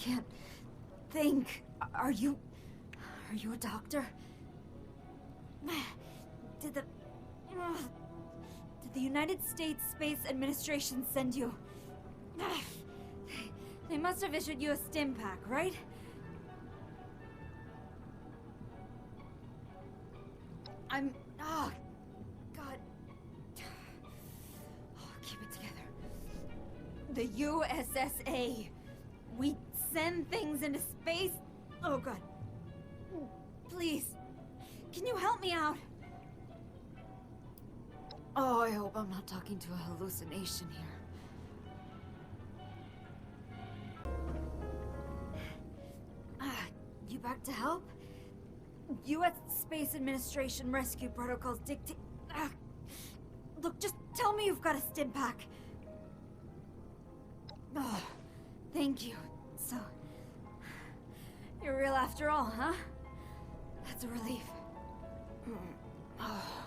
can't think. Are you a doctor? Did the United States Space Administration send you? They must have issued you a stim pack, right? Oh, God. Oh, keep it together. The USSA. We send things into space? Oh, God. Please. Can you help me out? Oh, I hope I'm not talking to a hallucination here. You back to help? U.S. Space Administration rescue protocols dictate... Look, just tell me you've got a stim pack. Oh, thank you. So, you're real after all, huh? That's a relief. Oh,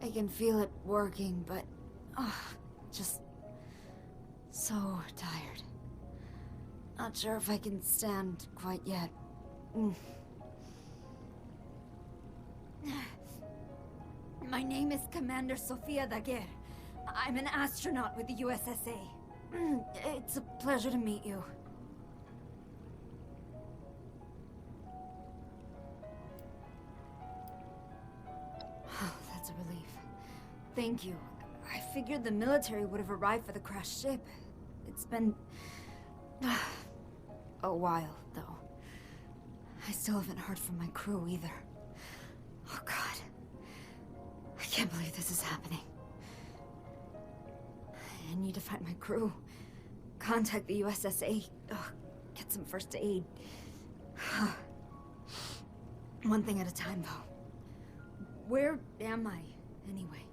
I can feel it working, but... just... so tired. Not sure if I can stand quite yet. My name is Commander Sofia Daguerre. I'm an astronaut with the USSA. It's a pleasure to meet you. Oh, that's a relief. Thank you. I figured the military would have arrived for the crashed ship. It's been... a while, though. I still haven't heard from my crew either. Oh, God. I can't believe this is happening. I need to find my crew. Contact the USSA. Get some first aid. One thing at a time, though. Where am I, anyway?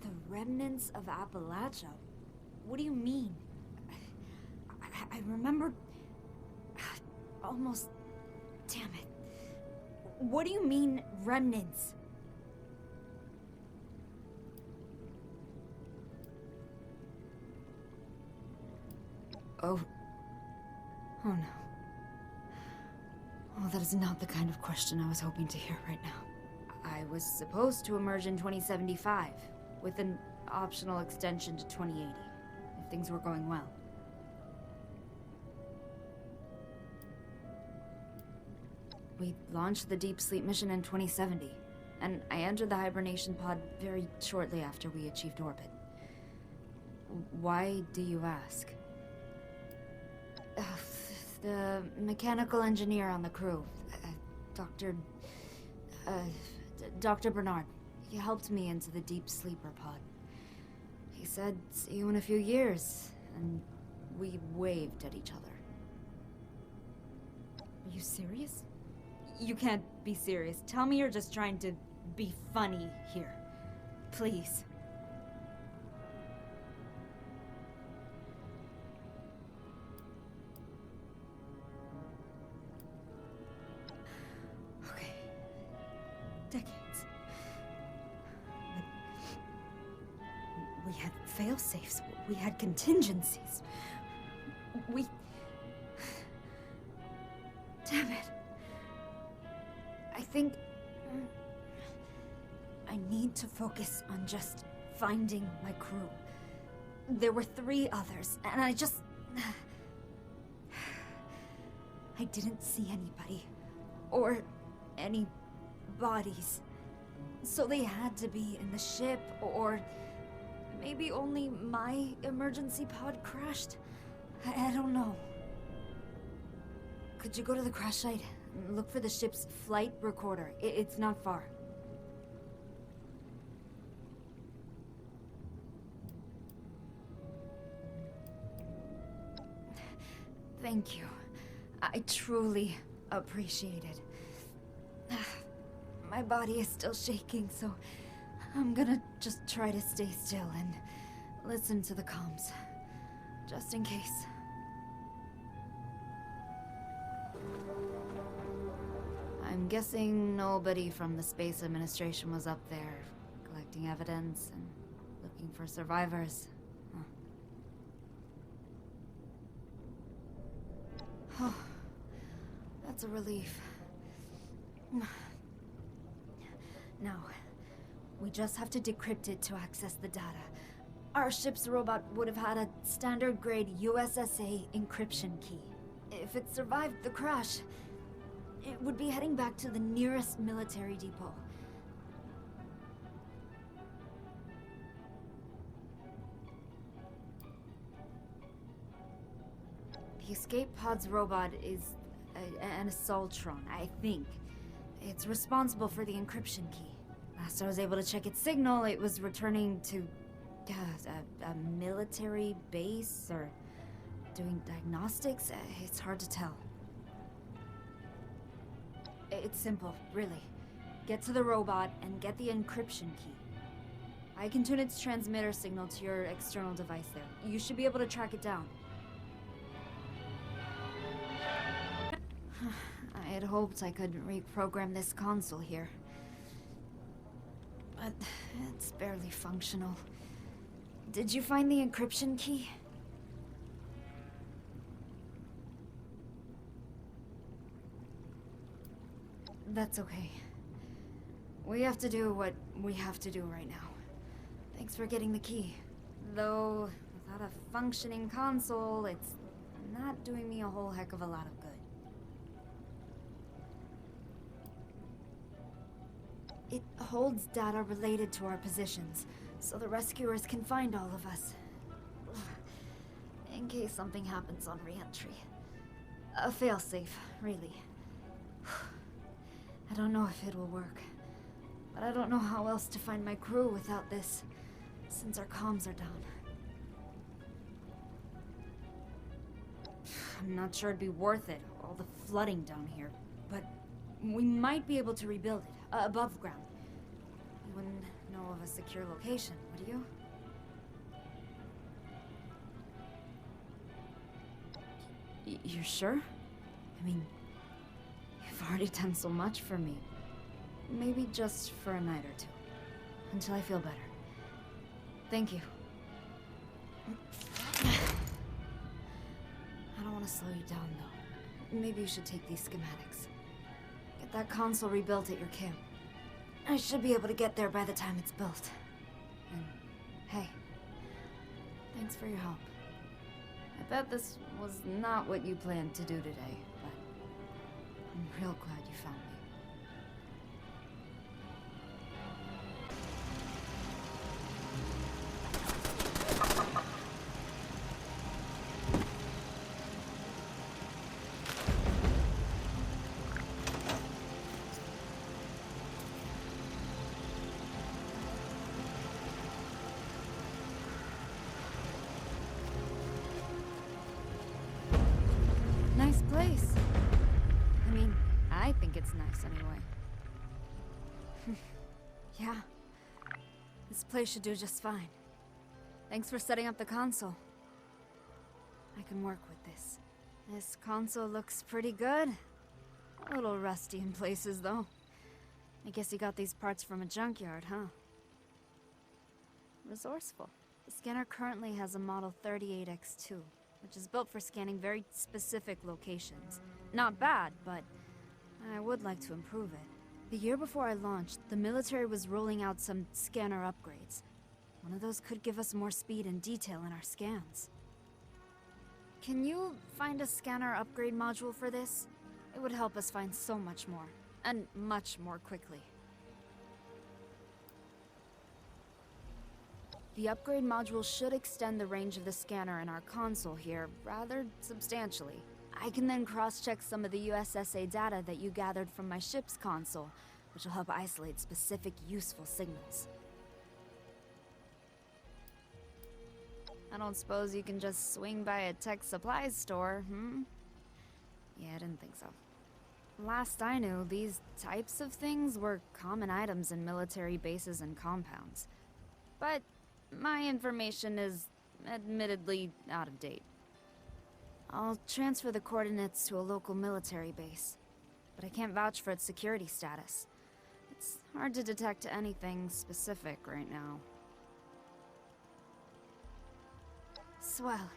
The remnants of Appalachia? What do you mean? I remember... almost... Damn it. What do you mean, remnants? Oh no. Oh, that is not the kind of question I was hoping to hear right now. I was supposed to emerge in 2075, with an optional extension to 2080, if things were going well. We launched the deep sleep mission in 2070, and I entered the hibernation pod very shortly after we achieved orbit. Why do you ask? The mechanical engineer on the crew, Dr. Bernard, he helped me into the deep sleeper pod. He said, see you in a few years, and we waved at each other. Are you serious? You can't be serious. Tell me you're just trying to be funny here. Please. Okay. Decades. But we had fail-safes. We had contingencies. Damn it. I think... I need to focus on just finding my crew. There were 3 others, and I just... I didn't see anybody. Or any bodies. So they had to be in the ship, or... maybe only my emergency pod crashed? I don't know. Could you go to the crash site? Look for the ship's flight recorder. It's not far. Thank you. I truly appreciate it. My body is still shaking, so I'm gonna just try to stay still and listen to the comms, just in case. I'm guessing nobody from the Space Administration was up there, like, collecting evidence and looking for survivors. Oh, that's a relief. Now, we just have to decrypt it to access the data. Our ship's robot would have had a standard-grade USSA encryption key. If it survived the crash, it would be heading back to the nearest military depot. The escape pod's robot is an assaultron, I think. It's responsible for the encryption key. Last I was able to check its signal, it was returning to a military base or doing diagnostics. It's hard to tell. It's simple, really. Get to the robot and get the encryption key. I can tune its transmitter signal to your external device there. You should be able to track it down. I had hoped I could reprogram this console here. But it's barely functional. Did you find the encryption key? That's okay. We have to do what we have to do right now. Thanks for getting the key. Though, without a functioning console, it's not doing me a whole heck of a lot of good. It holds data related to our positions, so the rescuers can find all of us. In case something happens on re-entry. A failsafe, really. I don't know if it will work, but I don't know how else to find my crew without this, since our comms are down. I'm not sure it'd be worth it, all the flooding down here, but we might be able to rebuild it, above ground. You wouldn't know of a secure location, would you? You're sure? I mean, you've already done so much for me. Maybe just for a night or two, until I feel better. Thank you. I don't want to slow you down, though. Maybe you should take these schematics. Get that console rebuilt at your camp. I should be able to get there by the time it's built. And, hey, thanks for your help. I bet this was not what you planned to do today, but I'm real glad you found me. Nice place. I mean, I think it's nice anyway. Yeah. This place should do just fine. Thanks for setting up the console. I can work with this. This console looks pretty good. A little rusty in places, though. I guess you got these parts from a junkyard, huh? Resourceful. The scanner currently has a model 38X2. Which is built for scanning very specific locations. Not bad, but I would like to improve it. The year before I launched, the military was rolling out some scanner upgrades. One of those could give us more speed and detail in our scans. Can you find a scanner upgrade module for this? It would help us find so much more, and much more quickly. The upgrade module should extend the range of the scanner in our console here rather substantially. I can then cross-check some of the USSA data that you gathered from my ship's console, which will help isolate specific useful signals. I don't suppose you can just swing by a tech supplies store, hmm? Yeah, I didn't think so. Last I knew, these types of things were common items in military bases and compounds. But my information is admittedly out of date. I'll transfer the coordinates to a local military base, but I can't vouch for its security status. It's hard to detect anything specific right now. Swell.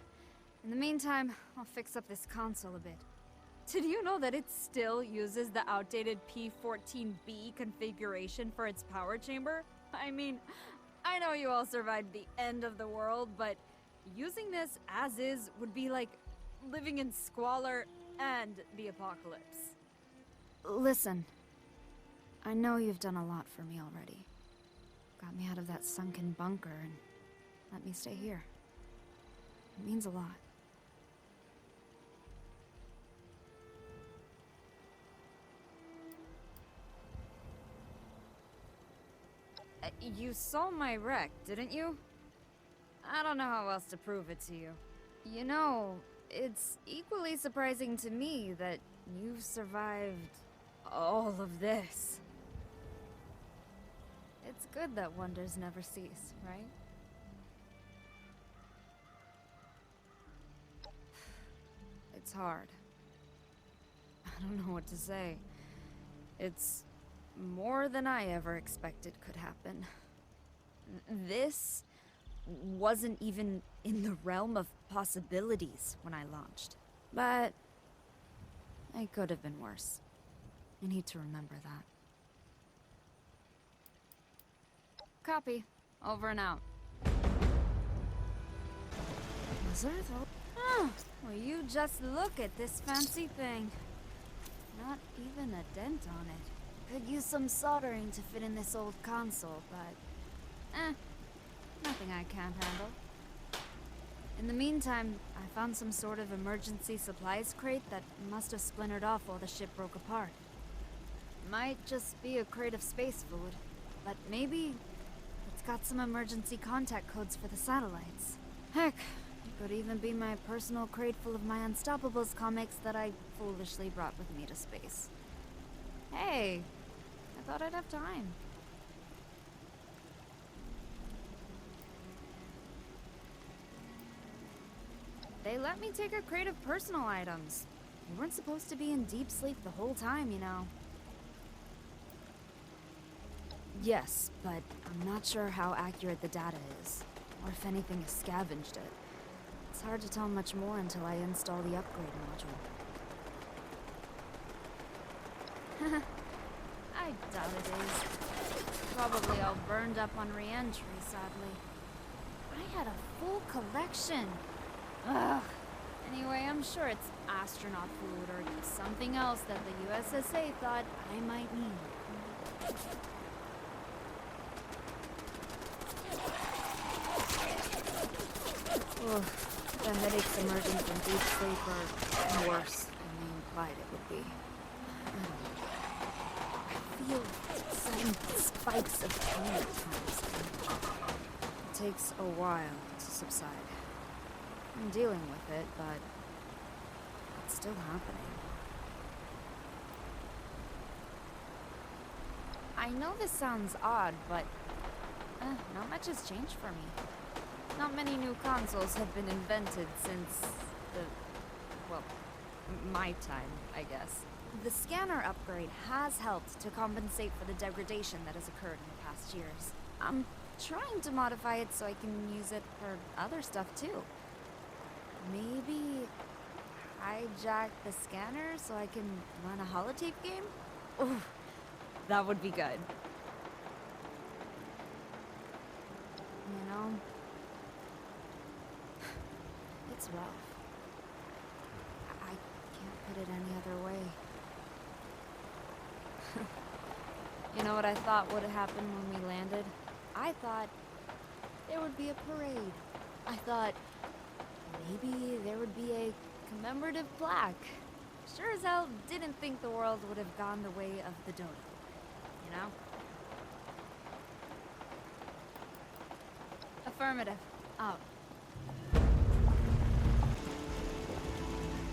In the meantime, I'll fix up this console a bit. Did you know that it still uses the outdated P14B configuration for its power chamber? I mean, I know you all survived the end of the world, but using this as is would be like living in squalor and the apocalypse. Listen, I know you've done a lot for me already. Got me out of that sunken bunker and let me stay here. It means a lot. You saw my wreck, didn't you? I don't know how else to prove it to you. You know, it's equally surprising to me that you've survived all of this. It's good that wonders never cease, right? It's hard. I don't know what to say. It's more than I ever expected could happen. This wasn't even in the realm of possibilities when I launched. But it could have been worse. I need to remember that. Copy. Over and out. Was Earth well, you just look at this fancy thing. Not even a dent on it. Could use some soldering to fit in this old console, but nothing I can't handle. In the meantime, I found some sort of emergency supplies crate that must have splintered off while the ship broke apart. Might just be a crate of space food, but maybe it's got some emergency contact codes for the satellites. Heck, it could even be my personal crate full of my Unstoppables comics that I foolishly brought with me to space. Hey, I thought I'd have time. They let me take a crate of personal items. We weren't supposed to be in deep sleep the whole time, you know. Yes, but I'm not sure how accurate the data is, or if anything has scavenged it. It's hard to tell much more until I install the upgrade module. I doubt it is. Probably all burned up on re-entry, sadly. I had a full collection. Ugh. Anyway, I'm sure it's astronaut food or something else that the USSA thought I might need. Ugh. The headaches emerging from deep sleep are worse than they implied it would be. I feel sudden spikes of pain at times. It takes a while to subside. I'm dealing with it, but it's still happening. I know this sounds odd, but not much has changed for me. Not many new consoles have been invented since my time, I guess. The scanner upgrade has helped to compensate for the degradation that has occurred in the past years. I'm trying to modify it so I can use it for other stuff too. Maybe hijack the scanner so I can run a holotape game? Oh, that would be good. You know, it's rough. I can't put it any other way. You know what I thought would have happened when we landed? I thought there would be a parade. I thought maybe there would be a commemorative plaque. Sure as hell didn't think the world would have gone the way of the dodo. You know? Affirmative. Out.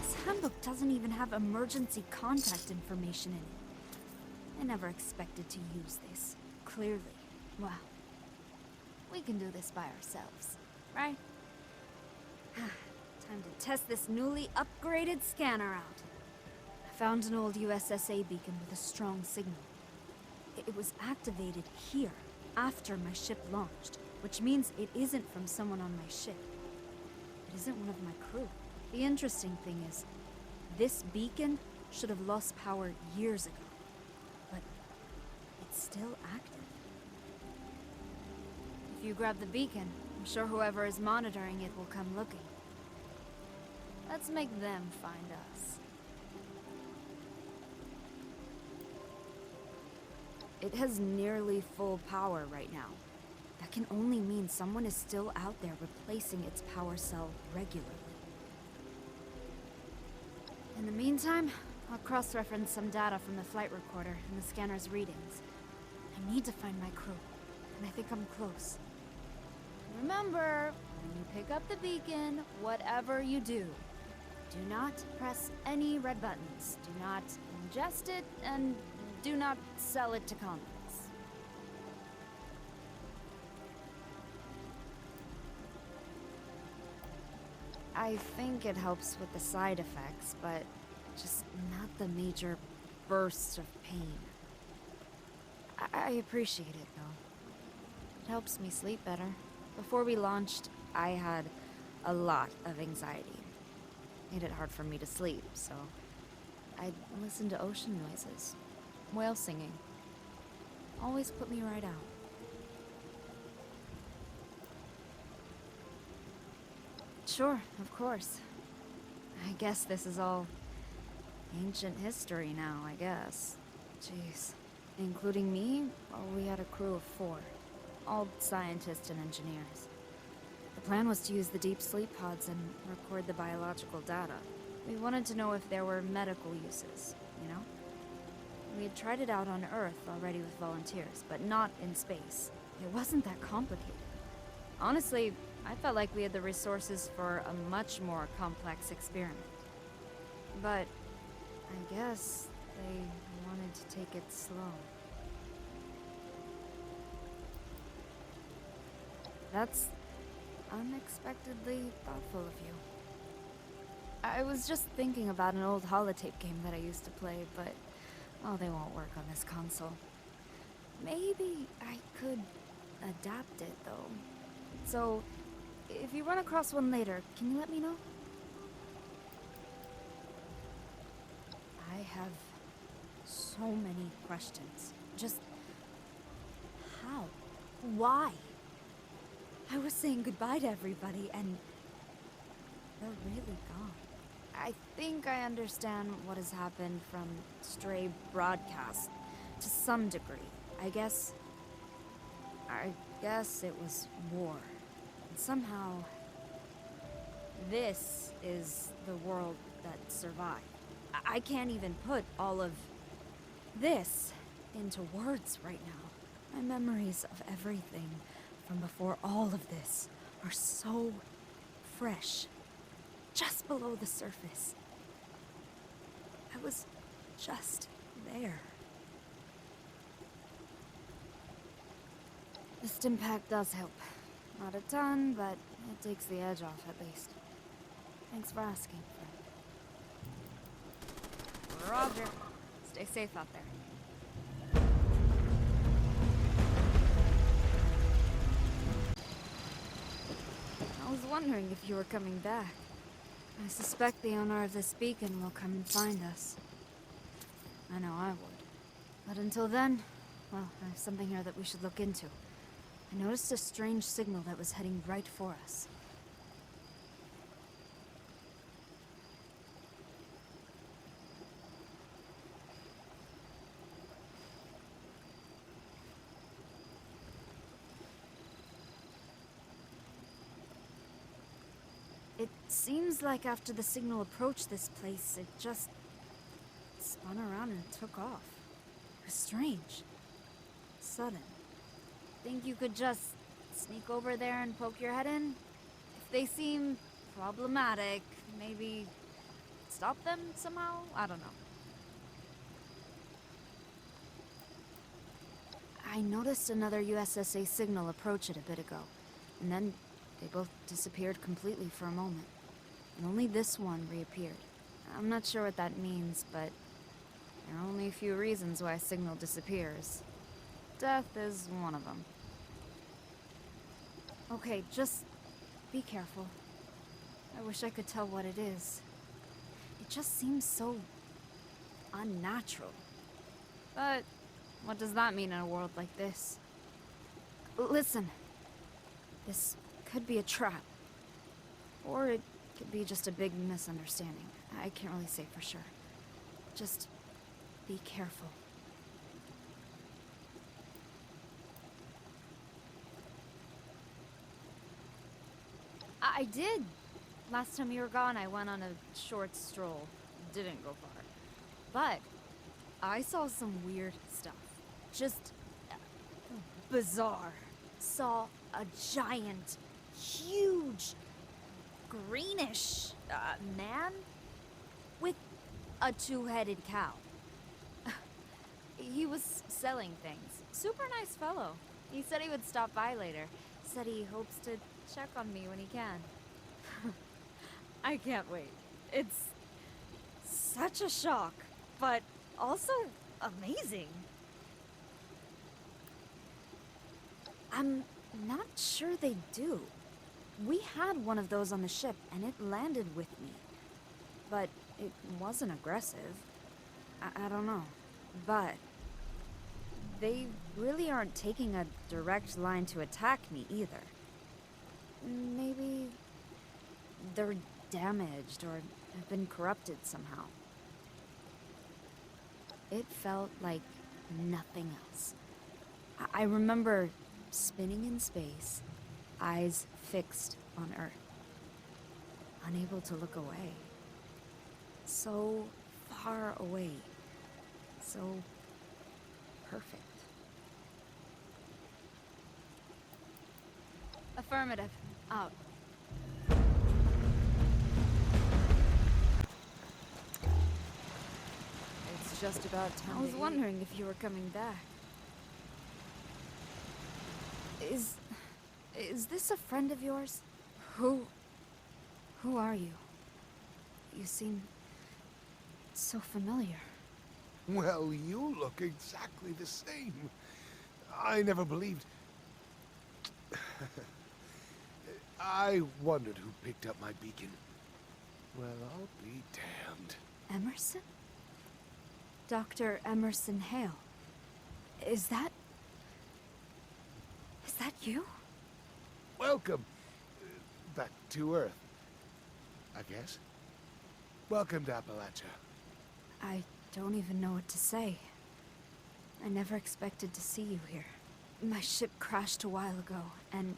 This handbook doesn't even have emergency contact information in it. I never expected to use this. Clearly. Well, we can do this by ourselves, right? Time to test this newly upgraded scanner out. I found an old USSA beacon with a strong signal. It was activated here, after my ship launched, which means it isn't from someone on my ship. It isn't one of my crew. The interesting thing is, this beacon should have lost power years ago, but it's still active. If you grab the beacon, I'm sure whoever is monitoring it will come looking. Let's make them find us. It has nearly full power right now. That can only mean someone is still out there replacing its power cell regularly. In the meantime, I'll cross-reference some data from the flight recorder and the scanner's readings. I need to find my crew, and I think I'm close. Remember, when you pick up the beacon, whatever you do, do not press any red buttons, do not ingest it, and do not sell it to convicts. I think it helps with the side effects, but just not the major bursts of pain. I appreciate it, though. It helps me sleep better. Before we launched, I had a lot of anxiety. Made it hard for me to sleep, so I'd listen to ocean noises. Whale singing. Always put me right out. Sure, of course. I guess this is all ancient history now, I guess. Jeez. Including me, well, we had a crew of 4. All scientists and engineers. The plan was to use the deep sleep pods and record the biological data. We wanted to know if there were medical uses, you know? We had tried it out on Earth already with volunteers, but not in space. It wasn't that complicated. Honestly, I felt like we had the resources for a much more complex experiment. But I guess they wanted to take it slow. That's unexpectedly thoughtful of you. I was just thinking about an old holotape game that I used to play, but oh, they won't work on this console. Maybe I could adapt it, though. So, if you run across one later, can you let me know? I have so many questions. Just how? Why? I was saying goodbye to everybody, and they're really gone. I think I understand what has happened from stray broadcasts, to some degree. I guess it was war. And somehow, this is the world that survived. I can't even put all of this into words right now. My memories of everything from before all of this are so fresh, just below the surface. I was just there. The stim pack does help. Not a ton, but it takes the edge off at least. Thanks for asking, friend. Roger. Stay safe out there. I was wondering if you were coming back. I suspect the owner of this beacon will come and find us. I know I would. But until then, well, I have something here that we should look into. I noticed a strange signal that was heading right for us. It seems like after the signal approached this place, it just spun around and took off. It was strange. Sudden. Think you could just sneak over there and poke your head in? If they seem problematic, maybe stop them somehow? I don't know. I noticed another USSA signal approach it a bit ago, and then they both disappeared completely for a moment. And only this one reappeared. I'm not sure what that means, but there are only a few reasons why a signal disappears. Death is one of them. Okay, just be careful. I wish I could tell what it is. It just seems so unnatural. But what does that mean in a world like this? Listen. This could be a trap. Or it could be just a big misunderstanding. I can't really say for sure. Just be careful. I did. Last time you were gone, I went on a short stroll. Didn't go far. But I saw some weird stuff. Just bizarre. Saw a giant, huge, greenish man with a two-headed cow. He was selling things. Super nice fellow. He said he would stop by later. Said he hopes to check on me when he can. I can't wait. It's such a shock, but also amazing. I'm not sure they do. We had one of those on the ship, and it landed with me. But it wasn't aggressive. I don't know. But they really aren't taking a direct line to attack me either. Maybe they're damaged or have been corrupted somehow. It felt like nothing else. I remember spinning in space, eyes fixed on Earth, unable to look away. So far away. So perfect. Affirmative. Out. It's just about time. I was wondering if you were coming back. Is this a friend of yours? Who are you? You seem so familiar. Well, you look exactly the same. I never believed... I wondered who picked up my beacon. Well, I'll be damned. Emerson? Dr. Emerson Hale. Is that you? Welcome. Back to Earth, I guess. Welcome to Appalachia. I don't even know what to say. I never expected to see you here. My ship crashed a while ago, and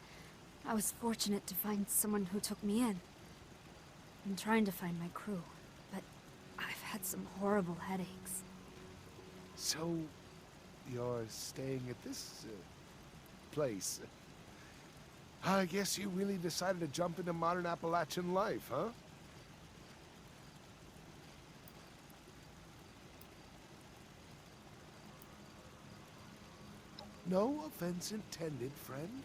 I was fortunate to find someone who took me in. I'm trying to find my crew, but I've had some horrible headaches. So, you're staying at this place? I guess you really decided to jump into modern Appalachian life, huh? No offense intended, friend.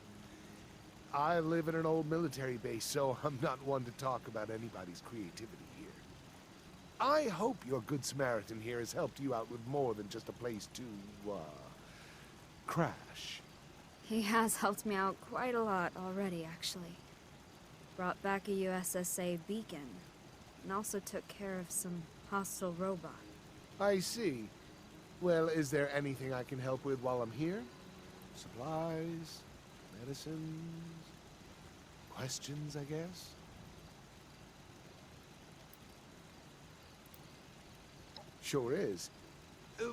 I live in an old military base, so I'm not one to talk about anybody's creativity here. I hope your Good Samaritan here has helped you out with more than just a place to, crash. He has helped me out quite a lot already, actually. Brought back a USSA beacon, and also took care of some hostile robot. I see. Well, is there anything I can help with while I'm here? Supplies, medicines, questions, I guess? Sure is.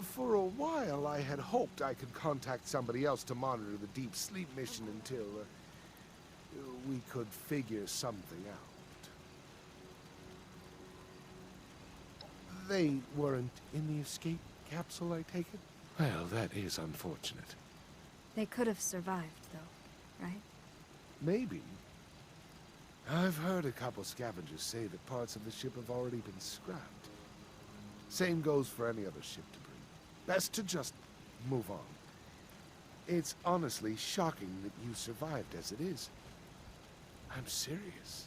For a while, I had hoped I could contact somebody else to monitor the deep sleep mission until we could figure something out. They weren't in the escape capsule, I take it? Well, that is unfortunate. They could have survived, though, right? Maybe. I've heard a couple scavengers say that parts of the ship have already been scrapped. Same goes for any other ship debris. Best to just move on. It's honestly shocking that you survived as it is. I'm serious.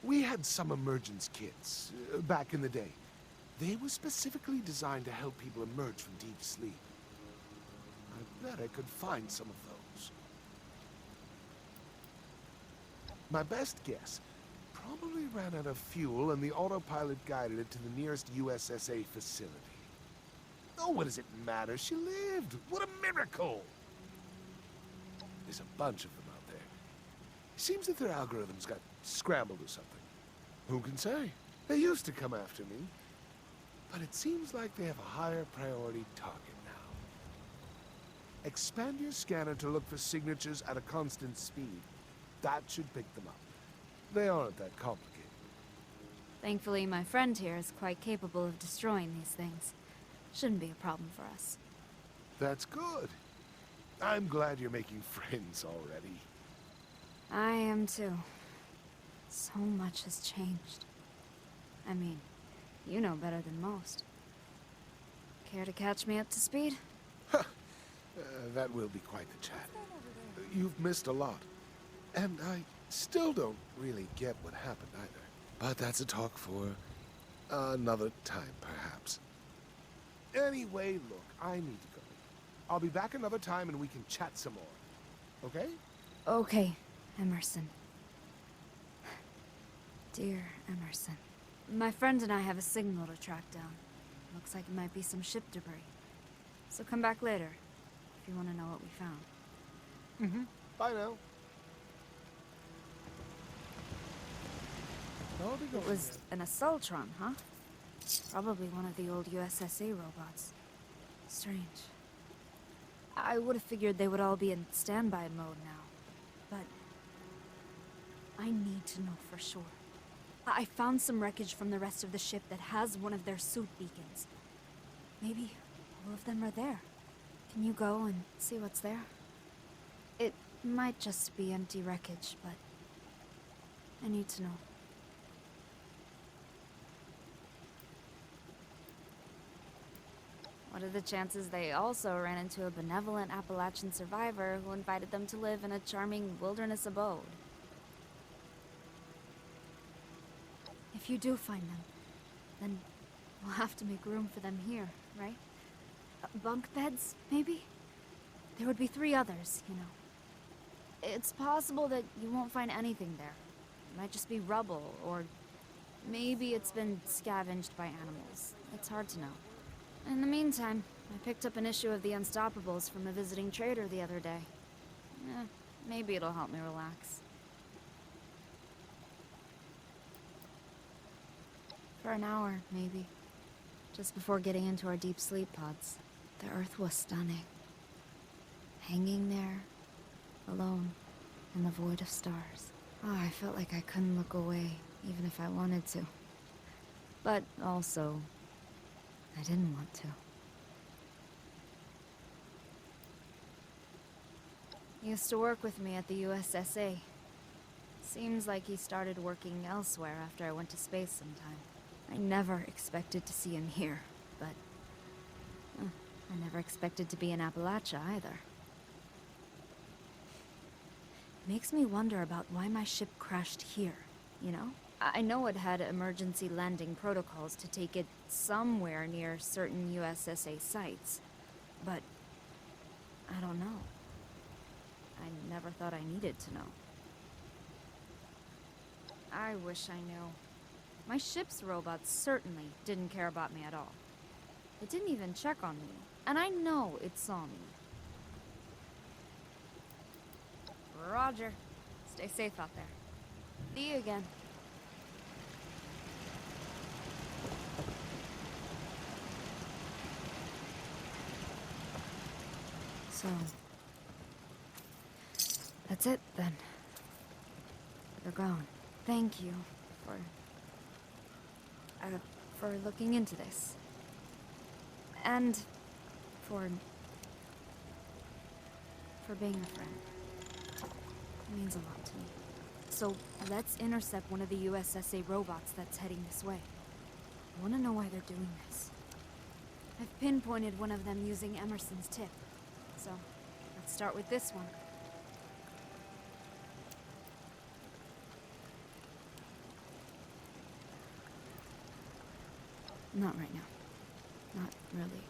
We had some emergence kits back in the day. They were specifically designed to help people emerge from deep sleep. I bet I could find some of those. My best guess probably ran out of fuel and the autopilot guided it to the nearest USSA facility. Oh, what does it matter? She lived! What a miracle! There's a bunch of them out there. Seems that their algorithms got scrambled or something. Who can say? They used to come after me. But it seems like they have a higher priority target now. Expand your scanner to look for signatures at a constant speed. That should pick them up. They aren't that complicated. Thankfully, my friend here is quite capable of destroying these things. Shouldn't be a problem for us. That's good. I'm glad you're making friends already. I am too. So much has changed. I mean, you know better than most. Care to catch me up to speed? That will be quite the chat. You've missed a lot. And I still don't really get what happened either. But that's a talk for another time, perhaps. Anyway, look, I need to go. I'll be back another time and we can chat some more. Okay? Okay, Emerson. Dear Emerson. My friend and I have a signal to track down. Looks like it might be some ship debris. So come back later, if you want to know what we found. Mm-hmm. Bye now. It was an Assaultron, huh? Probably one of the old USSA robots. Strange. I would have figured they would all be in standby mode now. But I need to know for sure. I found some wreckage from the rest of the ship that has one of their suit beacons. Maybe all of them are there. Can you go and see what's there? It might just be empty wreckage, but I need to know. What are the chances they also ran into a benevolent Appalachian survivor who invited them to live in a charming wilderness abode? If you do find them, then we'll have to make room for them here, right? Bunk beds, maybe? There would be 3 others, you know. It's possible that you won't find anything there. It might just be rubble, or maybe it's been scavenged by animals. It's hard to know. In the meantime, I picked up an issue of The Unstoppables from a visiting trader the other day. Maybe it'll help me relax. For an hour, maybe. Just before getting into our deep sleep pods. The Earth was stunning. Hanging there, alone, in the void of stars. Oh, I felt like I couldn't look away, even if I wanted to. But also, I didn't want to. He used to work with me at the USSA. Seems like he started working elsewhere after I went to space sometime. I never expected to see him here, but I never expected to be in Appalachia either. It makes me wonder about why my ship crashed here, you know? I know it had emergency landing protocols to take it somewhere near certain USSA sites, but I don't know. I never thought I needed to know. I wish I knew. My ship's robots certainly didn't care about me at all. It didn't even check on me, and I know it saw me. Roger. Stay safe out there. See you again. So, that's it then. They're gone. Thank you for looking into this. And for being a friend. It means a lot to me. So, let's intercept one of the USSA robots that's heading this way. I want to know why they're doing this. I've pinpointed one of them using Emerson's tip. So, let's start with this one. Not right now. Not really.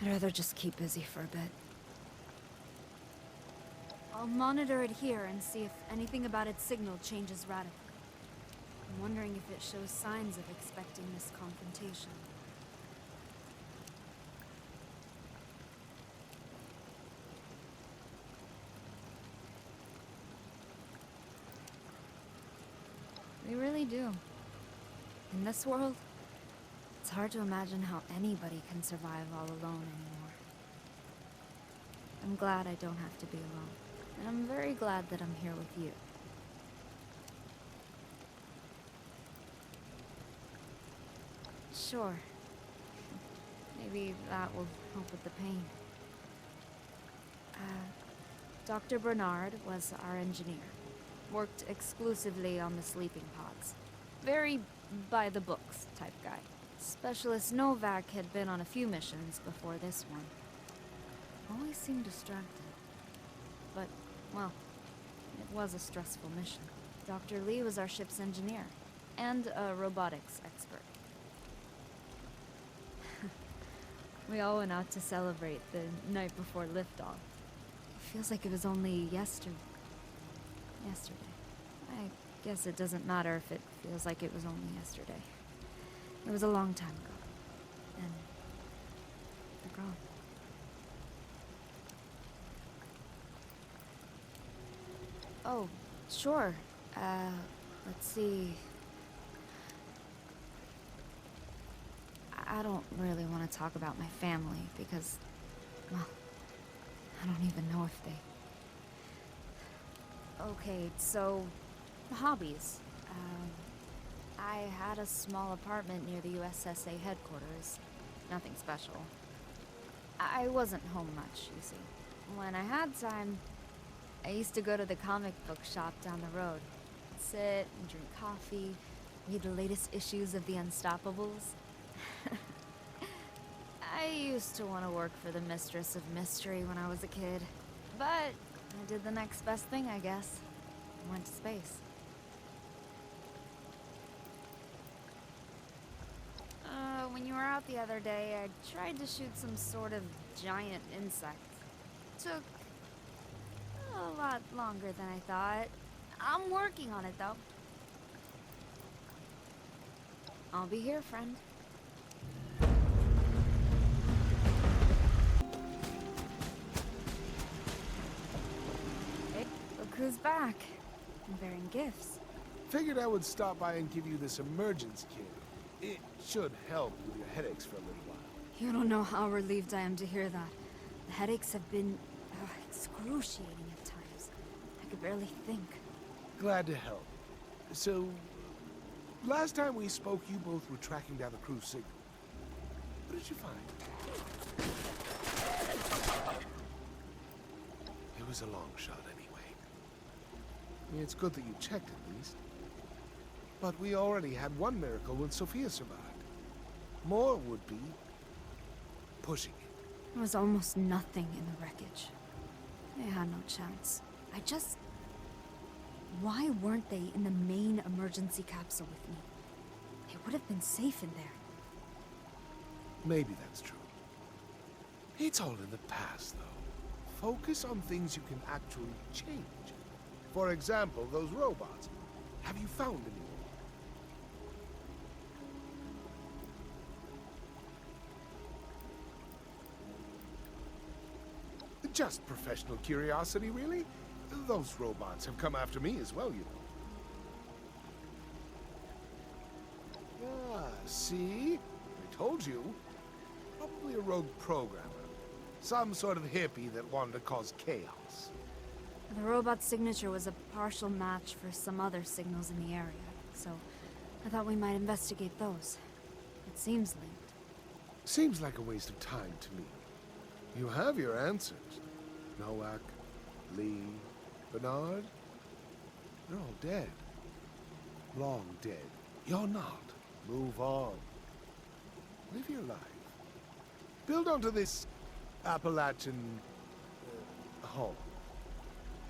I'd rather just keep busy for a bit. I'll monitor it here and see if anything about its signal changes radically. I'm wondering if it shows signs of expecting this confrontation. We really do. In this world, it's hard to imagine how anybody can survive all alone anymore. I'm glad I don't have to be alone. And I'm very glad that I'm here with you. Sure. Maybe that will help with the pain. Dr. Bernard was our engineer. Worked exclusively on the sleeping pods. Very by-the-books type guy. Specialist Novak had been on a few missions before this one. Always seemed distracted. But, well, it was a stressful mission. Dr. Lee was our ship's engineer, and a robotics expert. We all went out to celebrate the night before liftoff. It feels like it was only yesterday. I guess it doesn't matter if it feels like it was only yesterday. It was a long time ago. And they're gone. Oh, sure. Let's see. I don't really want to talk about my family because, well, I don't even know if they... Okay, so, hobbies. I had a small apartment near the USSA headquarters. Nothing special. I wasn't home much, you see. When I had time, I used to go to the comic book shop down the road. Sit and drink coffee, read the latest issues of the Unstoppables. I used to want to work for the Mistress of Mystery when I was a kid. But I did the next best thing, I guess. I went to space. When you were out the other day, I tried to shoot some sort of giant insect. Took a lot longer than I thought. I'm working on it, though. I'll be here, friend. Hey, look who's back. I'm bearing gifts. Figured I would stop by and give you this emergence kit. It should help with your headaches for a little while. You don't know how relieved I am to hear that. The headaches have been excruciating at times. I could barely think. Glad to help. So, last time we spoke, you both were tracking down the crew signal. What did you find? It was a long shot anyway. It's good that you checked at least. But we already had one miracle when Sofia survived. More would be pushing it. There was almost nothing in the wreckage. They had no chance. Why weren't they in the main emergency capsule with me? They would have been safe in there. Maybe that's true. It's all in the past, though. Focus on things you can actually change. For example, those robots. Have you found any? Just professional curiosity, really. Those robots have come after me as well, you know. Ah, see? I told you. Probably a rogue programmer. Some sort of hippie that wanted to cause chaos. The robot's signature was a partial match for some other signals in the area, so I thought we might investigate those. It seems linked. Seems like a waste of time to me. You have your answers. Nowak, Lee, Bernard. They're all dead. Long dead. You're not. Move on. Live your life. Build onto this Appalachian home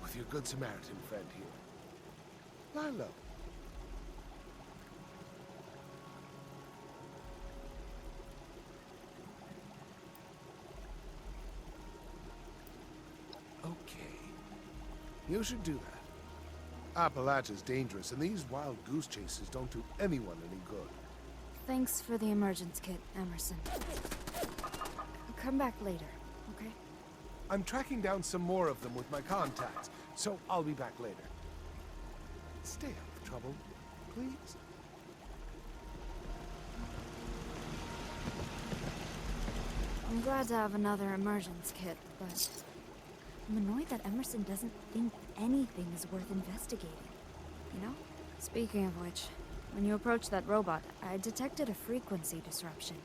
with your Good Samaritan friend here. Lie low. You should do that. Appalachia's dangerous, and these wild goose chases don't do anyone any good. Thanks for the emergence kit, Emerson. Come back later, okay? I'm tracking down some more of them with my contacts, so I'll be back later. Stay out of trouble, please. I'm glad to have another emergence kit, but I'm annoyed that Emerson doesn't think anything is worth investigating. You know? Speaking of which, when you approached that robot, I detected a frequency disruption.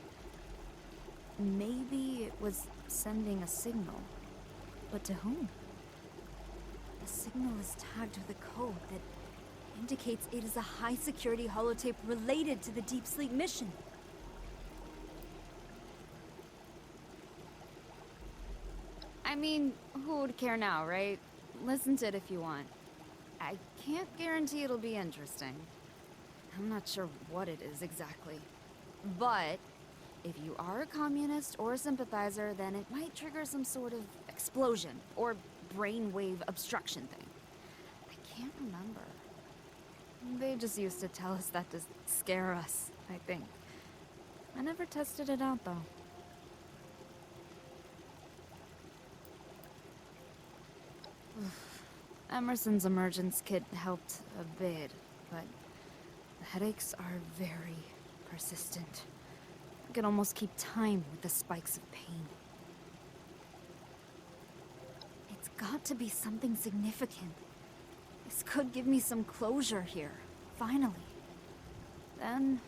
Maybe it was sending a signal. But to whom? The signal is tagged with a code that indicates it is a high-security holotape related to the Deep Sleep mission. I mean, who would care now, right? Listen to it if you want. I can't guarantee it'll be interesting. I'm not sure what it is exactly. But if you are a communist or a sympathizer, then it might trigger some sort of explosion or brainwave obstruction thing. I can't remember. They just used to tell us that to scare us, I think. I never tested it out, though. Emerson's emergence kit helped a bit, but the headaches are very persistent. I can almost keep time with the spikes of pain. It's got to be something significant. This could give me some closure here, finally. Then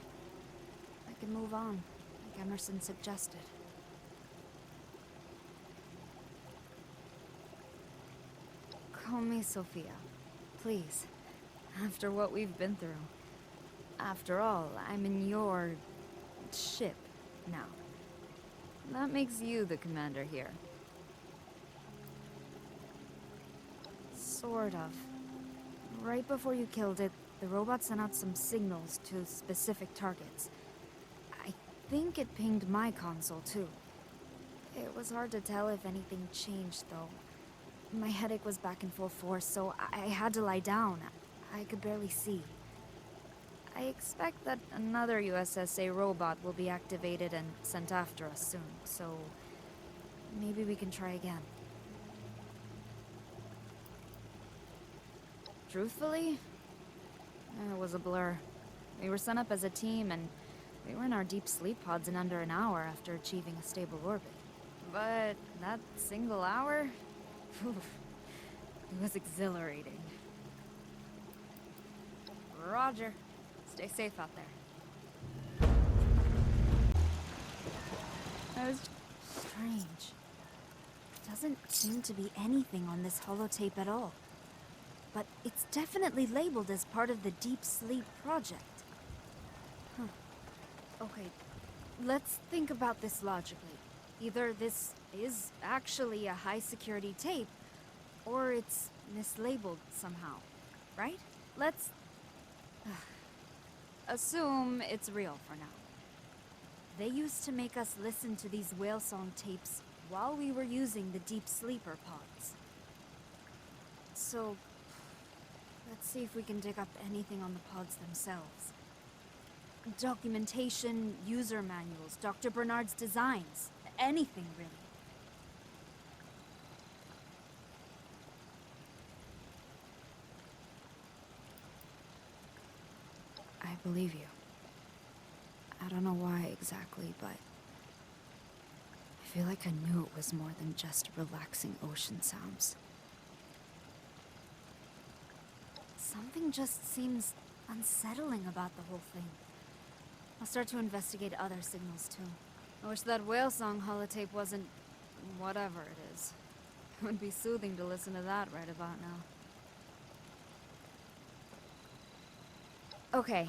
I can move on, like Emerson suggested. Call me Sofia, please. After what we've been through. After all, I'm in your ship now. That makes you the commander here. Sort of. Right before you killed it, the robot sent out some signals to specific targets. I think it pinged my console, too. It was hard to tell if anything changed, though. My headache was back in full force, so I had to lie down. I could barely see. I expect that another USSA robot will be activated and sent after us soon, so maybe we can try again. Truthfully, it was a blur. We were sent up as a team, and we were in our deep sleep pods in under an hour after achieving a stable orbit. But that single hour? Oof, it was exhilarating. Roger. Stay safe out there. That was strange. Doesn't seem to be anything on this holotape at all. But it's definitely labeled as part of the Deep Sleep project. Huh. Okay, let's think about this logically. Either this is actually a high-security tape, or it's mislabeled somehow, right? Let's assume it's real for now. They used to make us listen to these whale song tapes while we were using the deep sleeper pods. So, let's see if we can dig up anything on the pods themselves. Documentation, user manuals, Dr. Bernard's designs, anything really. I believe you. I don't know why exactly, but I feel like I knew it was more than just relaxing ocean sounds. Something just seems unsettling about the whole thing. I'll start to investigate other signals too. I wish that whale song holotape wasn't whatever it is. It would be soothing to listen to that right about now. Okay,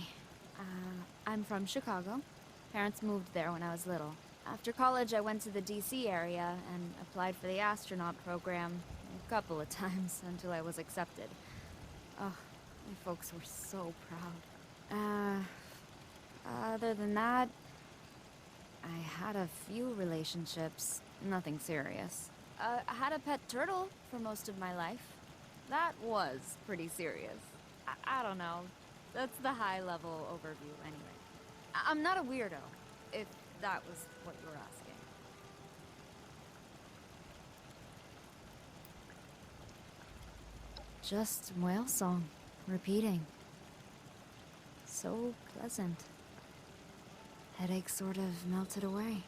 I'm from Chicago. Parents moved there when I was little. After college, I went to the DC area and applied for the astronaut program a couple of times until I was accepted. Oh, my folks were so proud. Other than that, I had a few relationships, nothing serious. I had a pet turtle for most of my life. That was pretty serious. I don't know. That's the high-level overview anyway. I'm not a weirdo, if that was what you were asking. Just whale song, repeating. So pleasant. Headache sort of melted away.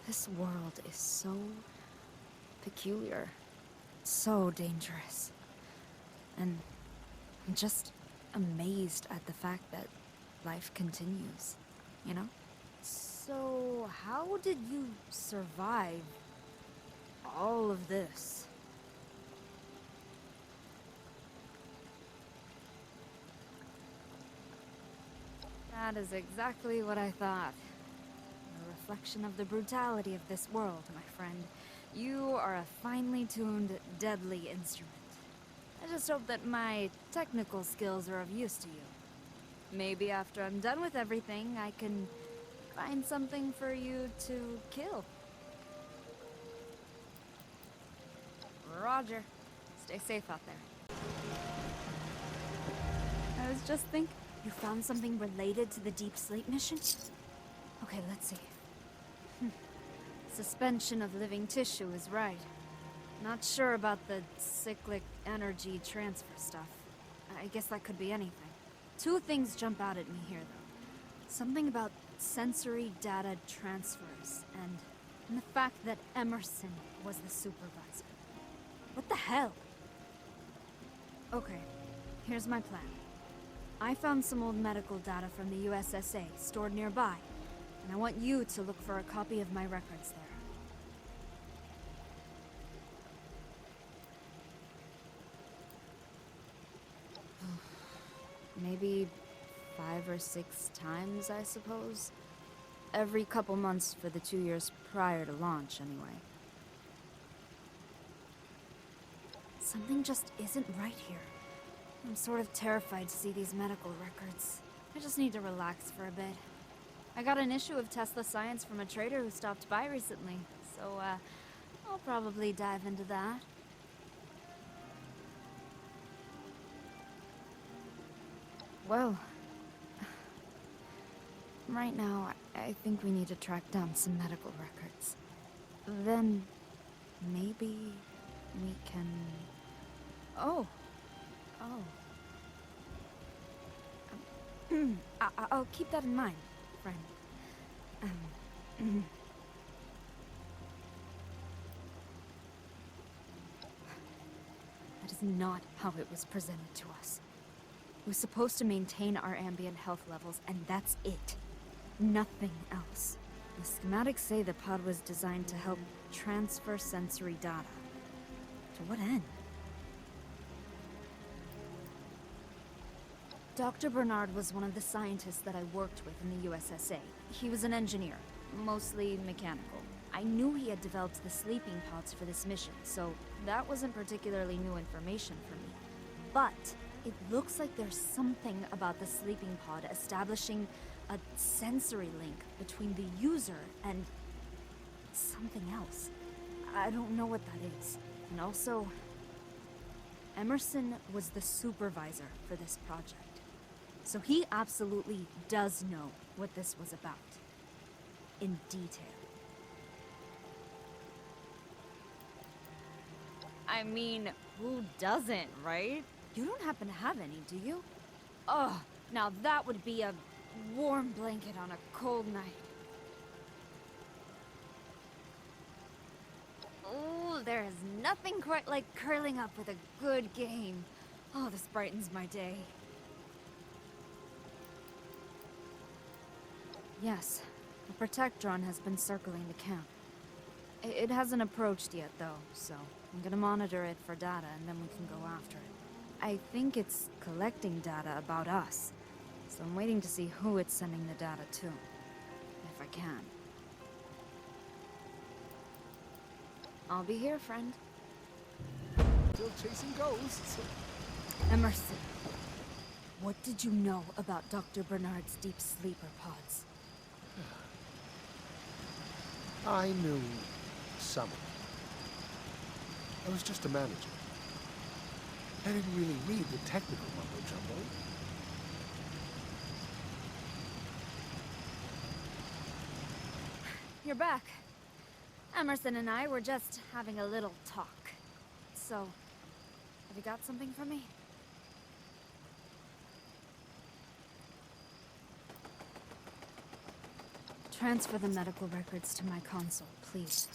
This world is so peculiar, so dangerous. And I'm just amazed at the fact that life continues, you know? So, how did you survive all of this? That is exactly what I thought. A reflection of the brutality of this world, my friend. You are a finely tuned, deadly instrument. I just hope that my technical skills are of use to you. Maybe after I'm done with everything, I can find something for you to kill. Roger. Stay safe out there. I was just thinking, you found something related to the deep sleep mission? Okay, let's see. Suspension of living tissue is right. Not sure about the cyclic energy transfer stuff. I guess that could be anything. Two things jump out at me here, though. Something about sensory data transfers, and the fact that Emerson was the supervisor. What the hell? Okay, here's my plan. I found some old medical data from the USSA stored nearby, and I want you to look for a copy of my records there. Maybe 5 or 6 times, I suppose. Every couple months for the 2 years prior to launch, anyway. Something just isn't right here. I'm sort of terrified to see these medical records. I just need to relax for a bit. I got an issue of Tesla Science from a trader who stopped by recently, so, I'll probably dive into that. Well, right now, I think we need to track down some medical records. Then, maybe we can... Oh. I'll keep that in mind, friend. That is not how it was presented to us. We're supposed to maintain our ambient health levels, and that's it. Nothing else. The schematics say the pod was designed to help transfer sensory data. To what end? Dr. Bernard was one of the scientists that I worked with in the USSA. He was an engineer, mostly mechanical. I knew he had developed the sleeping pods for this mission, so that wasn't particularly new information for me. But it looks like there's something about the sleeping pod establishing a sensory link between the user and something else. I don't know what that is. And also, Emerson was the supervisor for this project. So he absolutely does know what this was about. In detail. I mean, who doesn't, right? You don't happen to have any, do you? Oh, now that would be a warm blanket on a cold night. Oh, there is nothing quite like curling up with a good game. Oh, this brightens my day. Yes, a protectron has been circling the camp. It hasn't approached yet, though, so I'm gonna monitor it for data and then we can go after it. I think it's collecting data about us, so I'm waiting to see who it's sending the data to, if I can. I'll be here, friend. Still chasing ghosts. Emerson, what did you know about Dr. Bernard's deep sleeper pods? I knew some. I was just a manager. I didn't really read the technical mumbo-jumbo. You're back. Emerson and I were just having a little talk. So, have you got something for me? Transfer the medical records to my console, please.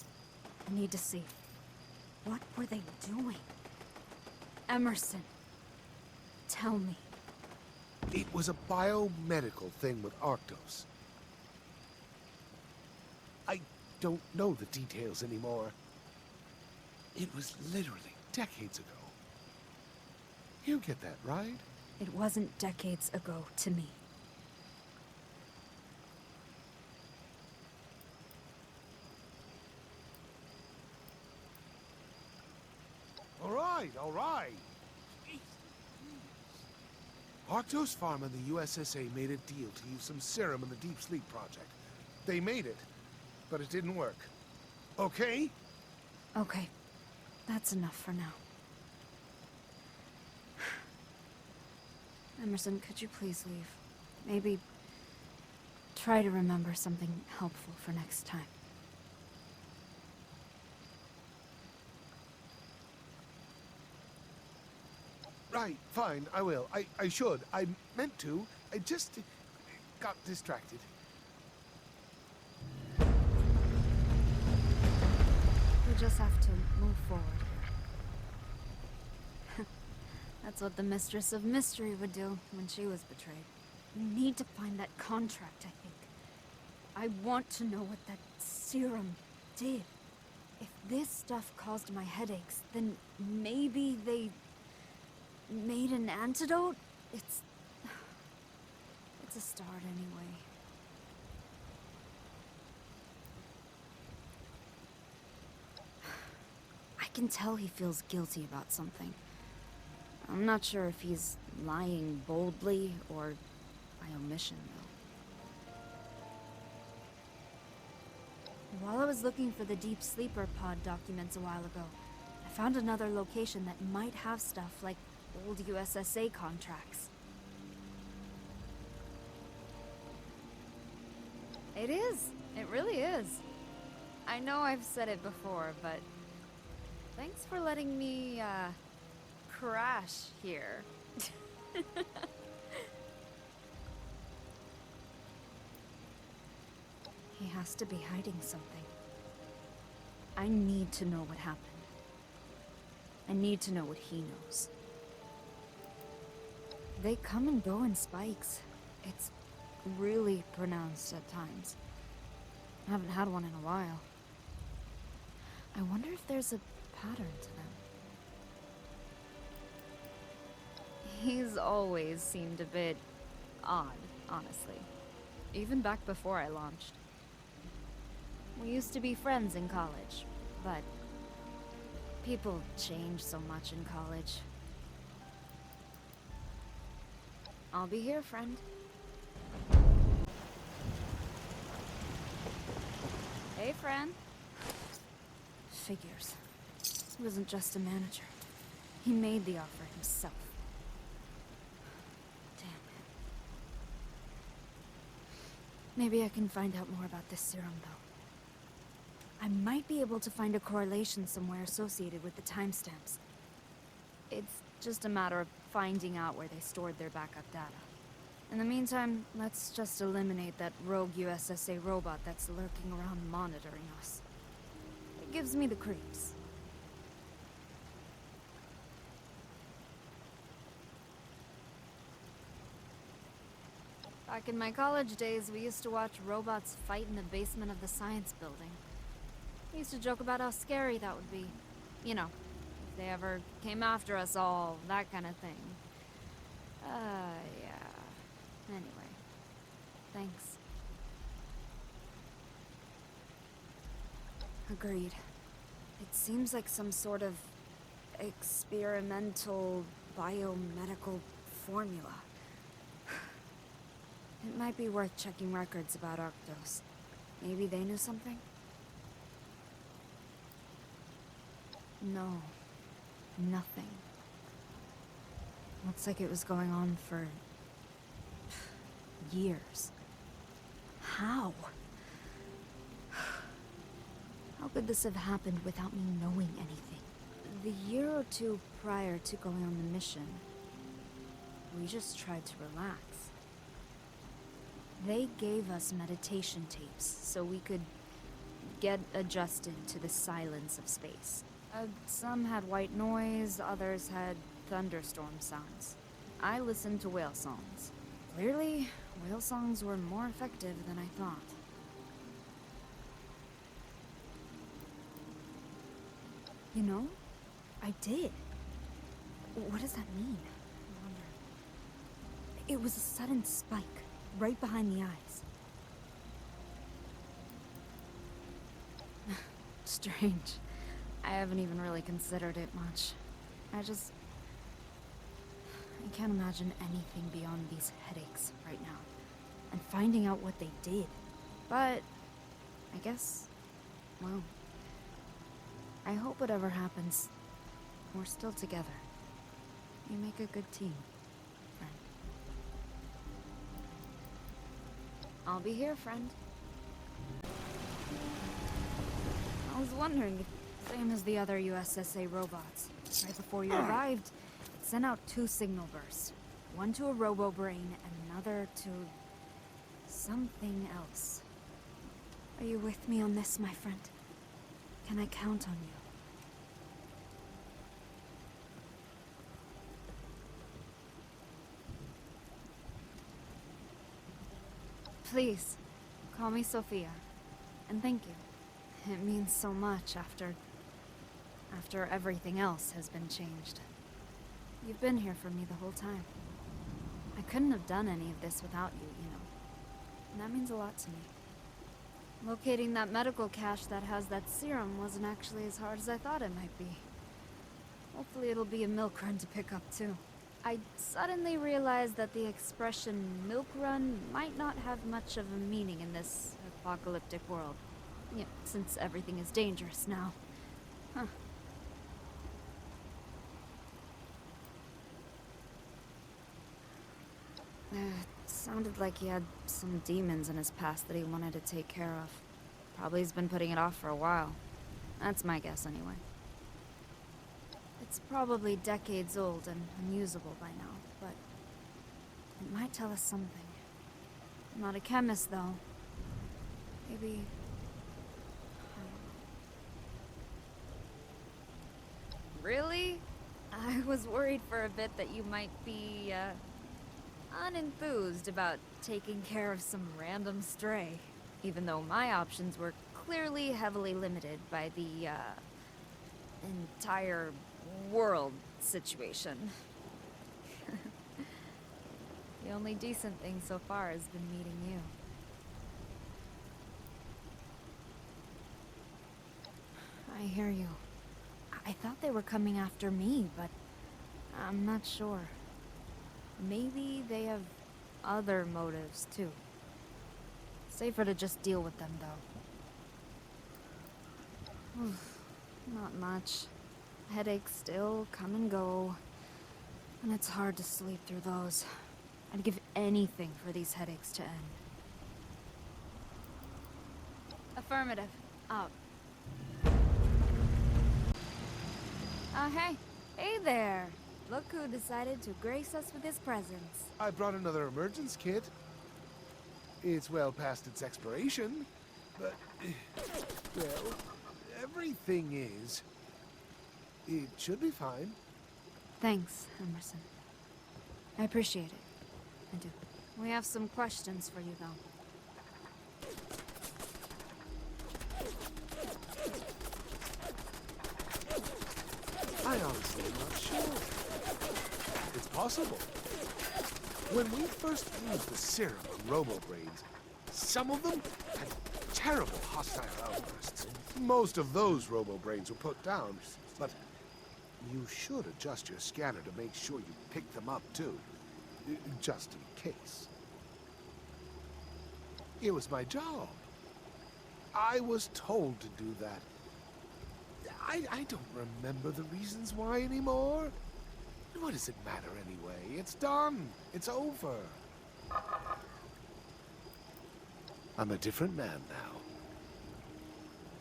I need to see. What were they doing? Emerson, tell me. It was a biomedical thing with Arctos. I don't know the details anymore. It was literally decades ago. You get that, right? It wasn't decades ago to me. All right. Arctos Pharma and the USSA made a deal to use some serum in the Deep Sleep project. They made it, but it didn't work. Okay? Okay, that's enough for now. Emerson, could you please leave? Maybe try to remember something helpful for next time. Right, fine, I will. I should. I meant to. I just got distracted. We just have to move forward here. That's what the Mistress of Mystery would do when she was betrayed. We need to find that contract, I think. I want to know what that serum did. If this stuff caused my headaches, then maybe they made an antidote? It's a start anyway. I can tell he feels guilty about something. I'm not sure if he's lying boldly or by omission, though. While I was looking for the Deep Sleeper pod documents a while ago, I found another location that might have stuff like old USSA contracts. It is. It really is. I know I've said it before, but thanks for letting me, crash here. He has to be hiding something. I need to know what happened. I need to know what he knows. They come and go in spikes. It's really pronounced at times. I haven't had one in a while. I wonder if there's a pattern to them. He's always seemed a bit odd, honestly. Even back before I launched. We used to be friends in college, but people change so much in college. I'll be here, friend. Hey, friend. Figures. He wasn't just a manager. He made the offer himself. Damn it. Maybe I can find out more about this serum, though. I might be able to find a correlation somewhere associated with the timestamps. It's just a matter of finding out where they stored their backup data. In the meantime, let's just eliminate that rogue USSA robot that's lurking around monitoring us. It gives me the creeps. Back in my college days, we used to watch robots fight in the basement of the science building. We used to joke about how scary that would be. You know, if they ever came after us all, that kind of thing. Yeah. Anyway, thanks. Agreed. It seems like some sort of experimental biomedical formula. It might be worth checking records about Arctos. Maybe they knew something? No. Nothing. Looks like it was going on for years. How? How could this have happened without me knowing anything? The year or two prior to going on the mission, we just tried to relax. They gave us meditation tapes so we could get adjusted to the silence of space. Some had white noise, others had thunderstorm sounds. I listened to whale songs. Clearly, whale songs were more effective than I thought. You know, I did. What does that mean? I wonder. It was a sudden spike, right behind the eyes. Strange. I haven't even really considered it much. I can't imagine anything beyond these headaches right now. And finding out what they did. But, I guess, well, I hope whatever happens, we're still together. You make a good team, friend. I'll be here, friend. I was wondering if, same as the other USSA robots, right before you arrived, it sent out 2 signal bursts. One to a robo-brain and another to something else. Are you with me on this, my friend? Can I count on you? Please, call me Sofia. And thank you. It means so much after everything else has been changed. You've been here for me the whole time. I couldn't have done any of this without you, you know. And that means a lot to me. Locating that medical cache that has that serum wasn't actually as hard as I thought it might be. Hopefully it'll be a milk run to pick up too. I suddenly realized that the expression milk run might not have much of a meaning in this apocalyptic world. Yeah, since everything is dangerous now. Huh. It sounded like he had some demons in his past that he wanted to take care of. Probably he's been putting it off for a while. That's my guess anyway. It's probably decades old and unusable by now, but it might tell us something. I'm not a chemist, though. Maybe... Really? I was worried for a bit that you might be, unenthused about taking care of some random stray. Even though my options were clearly heavily limited by the, entire world situation. The only decent thing so far has been meeting you. I hear you. I thought they were coming after me, but I'm not sure. Maybe they have other motives, too. Safer to just deal with them, though. Not much. Headaches still come and go, and it's hard to sleep through those. I'd give anything for these headaches to end. Affirmative. Up. Hey. Hey there. Look who decided to grace us with his presence. I brought another emergence kit. It's well past its expiration, but, well, everything is. It should be fine. Thanks, Emerson. I appreciate it. I do. We have some questions for you, though. I honestly am not sure. It's possible. When we first used the serum on robo-brains, some of them had terrible hostile outbursts. Most of those robo-brains were put down, but you should adjust your scanner to make sure you pick them up too, just in case. It was my job. I was told to do that. I don't remember the reasons why anymore. What does it matter anyway? It's done. It's over. I'm a different man now.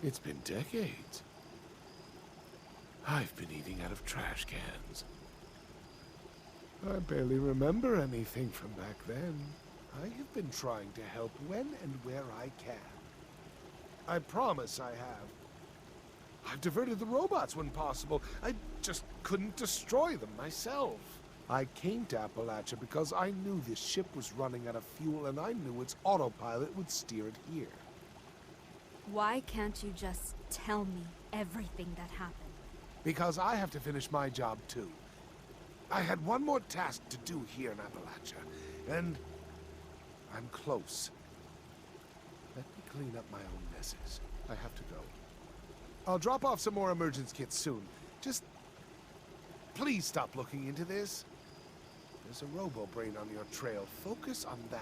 It's been decades. I've been eating out of trash cans. I barely remember anything from back then. I have been trying to help when and where I can. I promise I have. I've diverted the robots when possible. I just couldn't destroy them myself. I came to Appalachia because I knew this ship was running out of fuel and I knew its autopilot would steer it here. Why can't you just tell me everything that happened? Because I have to finish my job too. I had one more task to do here in Appalachia, and I'm close. Let me clean up my own messes. I have to go. I'll drop off some more emergence kits soon. Just please stop looking into this. There's a robo-brain on your trail. Focus on that.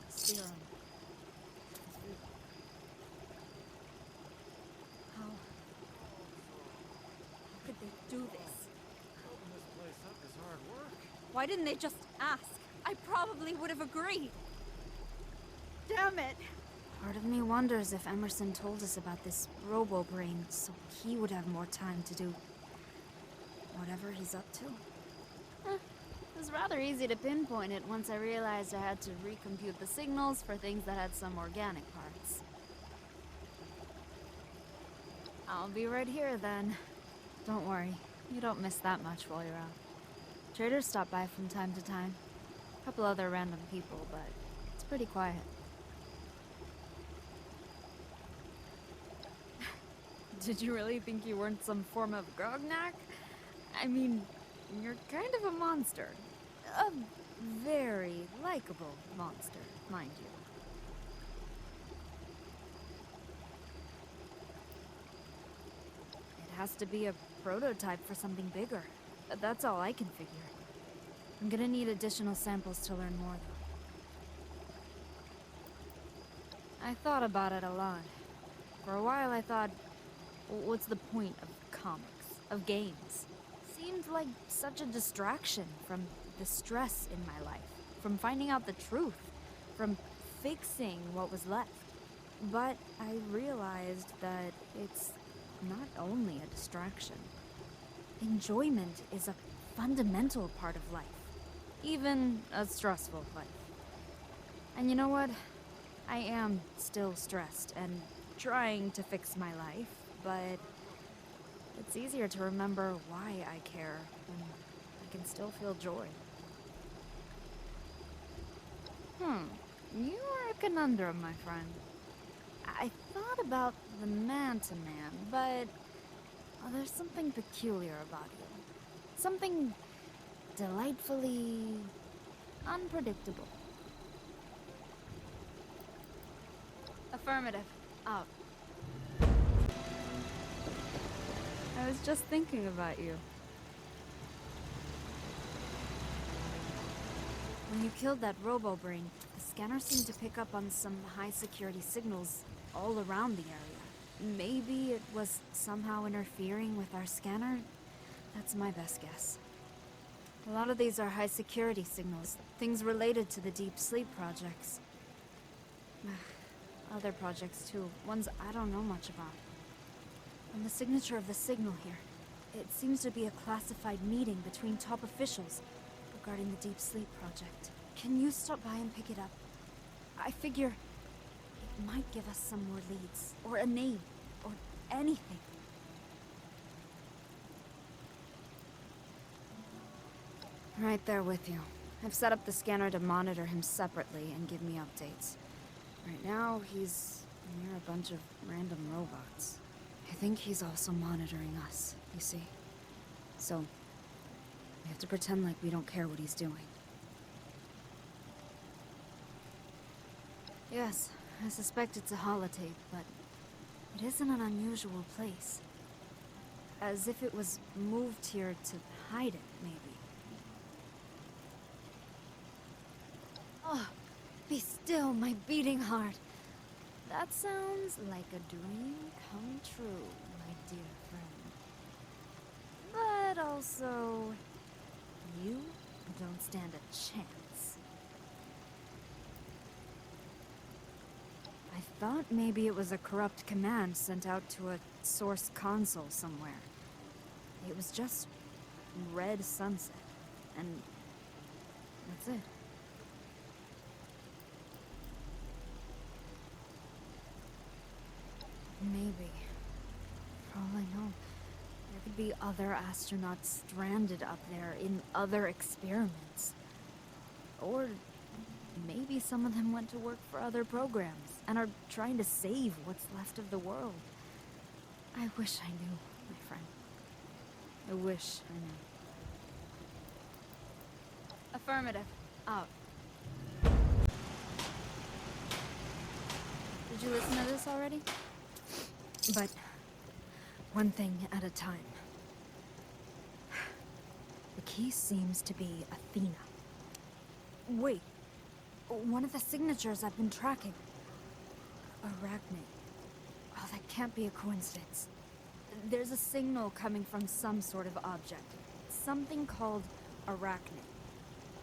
Serum. How could they do this? Open this place up is hard work. Why didn't they just ask? I probably would have agreed. Damn it! Part of me wonders if Emerson told us about this robo-brain so he would have more time to do whatever he's up to. It was rather easy to pinpoint it once I realized I had to recompute the signals for things that had some organic parts. I'll be right here then. Don't worry, you don't miss that much while you're out. Traders stop by from time to time. A couple other random people, but it's pretty quiet. Did you really think you weren't some form of grognak? I mean, you're kind of a monster. A very likable monster, mind you. It has to be a prototype for something bigger. That's all I can figure. I'm gonna need additional samples to learn more, though. I thought about it a lot. For a while I thought, what's the point of comics, of games? Seemed like such a distraction from the stress in my life, from finding out the truth, from fixing what was left. But I realized that it's not only a distraction. Enjoyment is a fundamental part of life, even a stressful life. And you know what? I am still stressed and trying to fix my life, but it's easier to remember why I care when I can still feel joy. You are a conundrum, my friend. I thought about the man-to-man, but there's something peculiar about you. Something delightfully unpredictable. Affirmative. Out. I was just thinking about you. When you killed that robo-brain, the scanner seemed to pick up on some high-security signals all around the area. Maybe it was somehow interfering with our scanner? That's my best guess. A lot of these are high-security signals, things related to the Deep Sleep projects. Other projects too, ones I don't know much about. And the signature of the signal here. It seems to be a classified meeting between top officials regarding the Deep Sleep project. Can you stop by and pick it up? I figure it might give us some more leads, or a name, or anything. Right there with you. I've set up the scanner to monitor him separately and give me updates. Right now, he's near a bunch of random robots. I think he's also monitoring us, you see? So, we have to pretend like we don't care what he's doing. Yes, I suspect it's a holotape, but it isn't an unusual place. As if it was moved here to hide it, maybe. Oh, Be still, my beating heart. That sounds like a dream come true, my dear friend. But also, you don't stand a chance. I thought maybe it was a corrupt command sent out to a source console somewhere. It was just red sunset, and that's it. Maybe. For all I know, there could be other astronauts stranded up there in other experiments. Or maybe some of them went to work for other programs and are trying to save what's left of the world. I wish I knew, my friend. I wish I knew. Affirmative. Out. Did you listen to this already? But one thing at a time. The key seems to be Athena. Wait. One of the signatures I've been tracking. Arachne. Oh, that can't be a coincidence. There's a signal coming from some sort of object. Something called Arachne.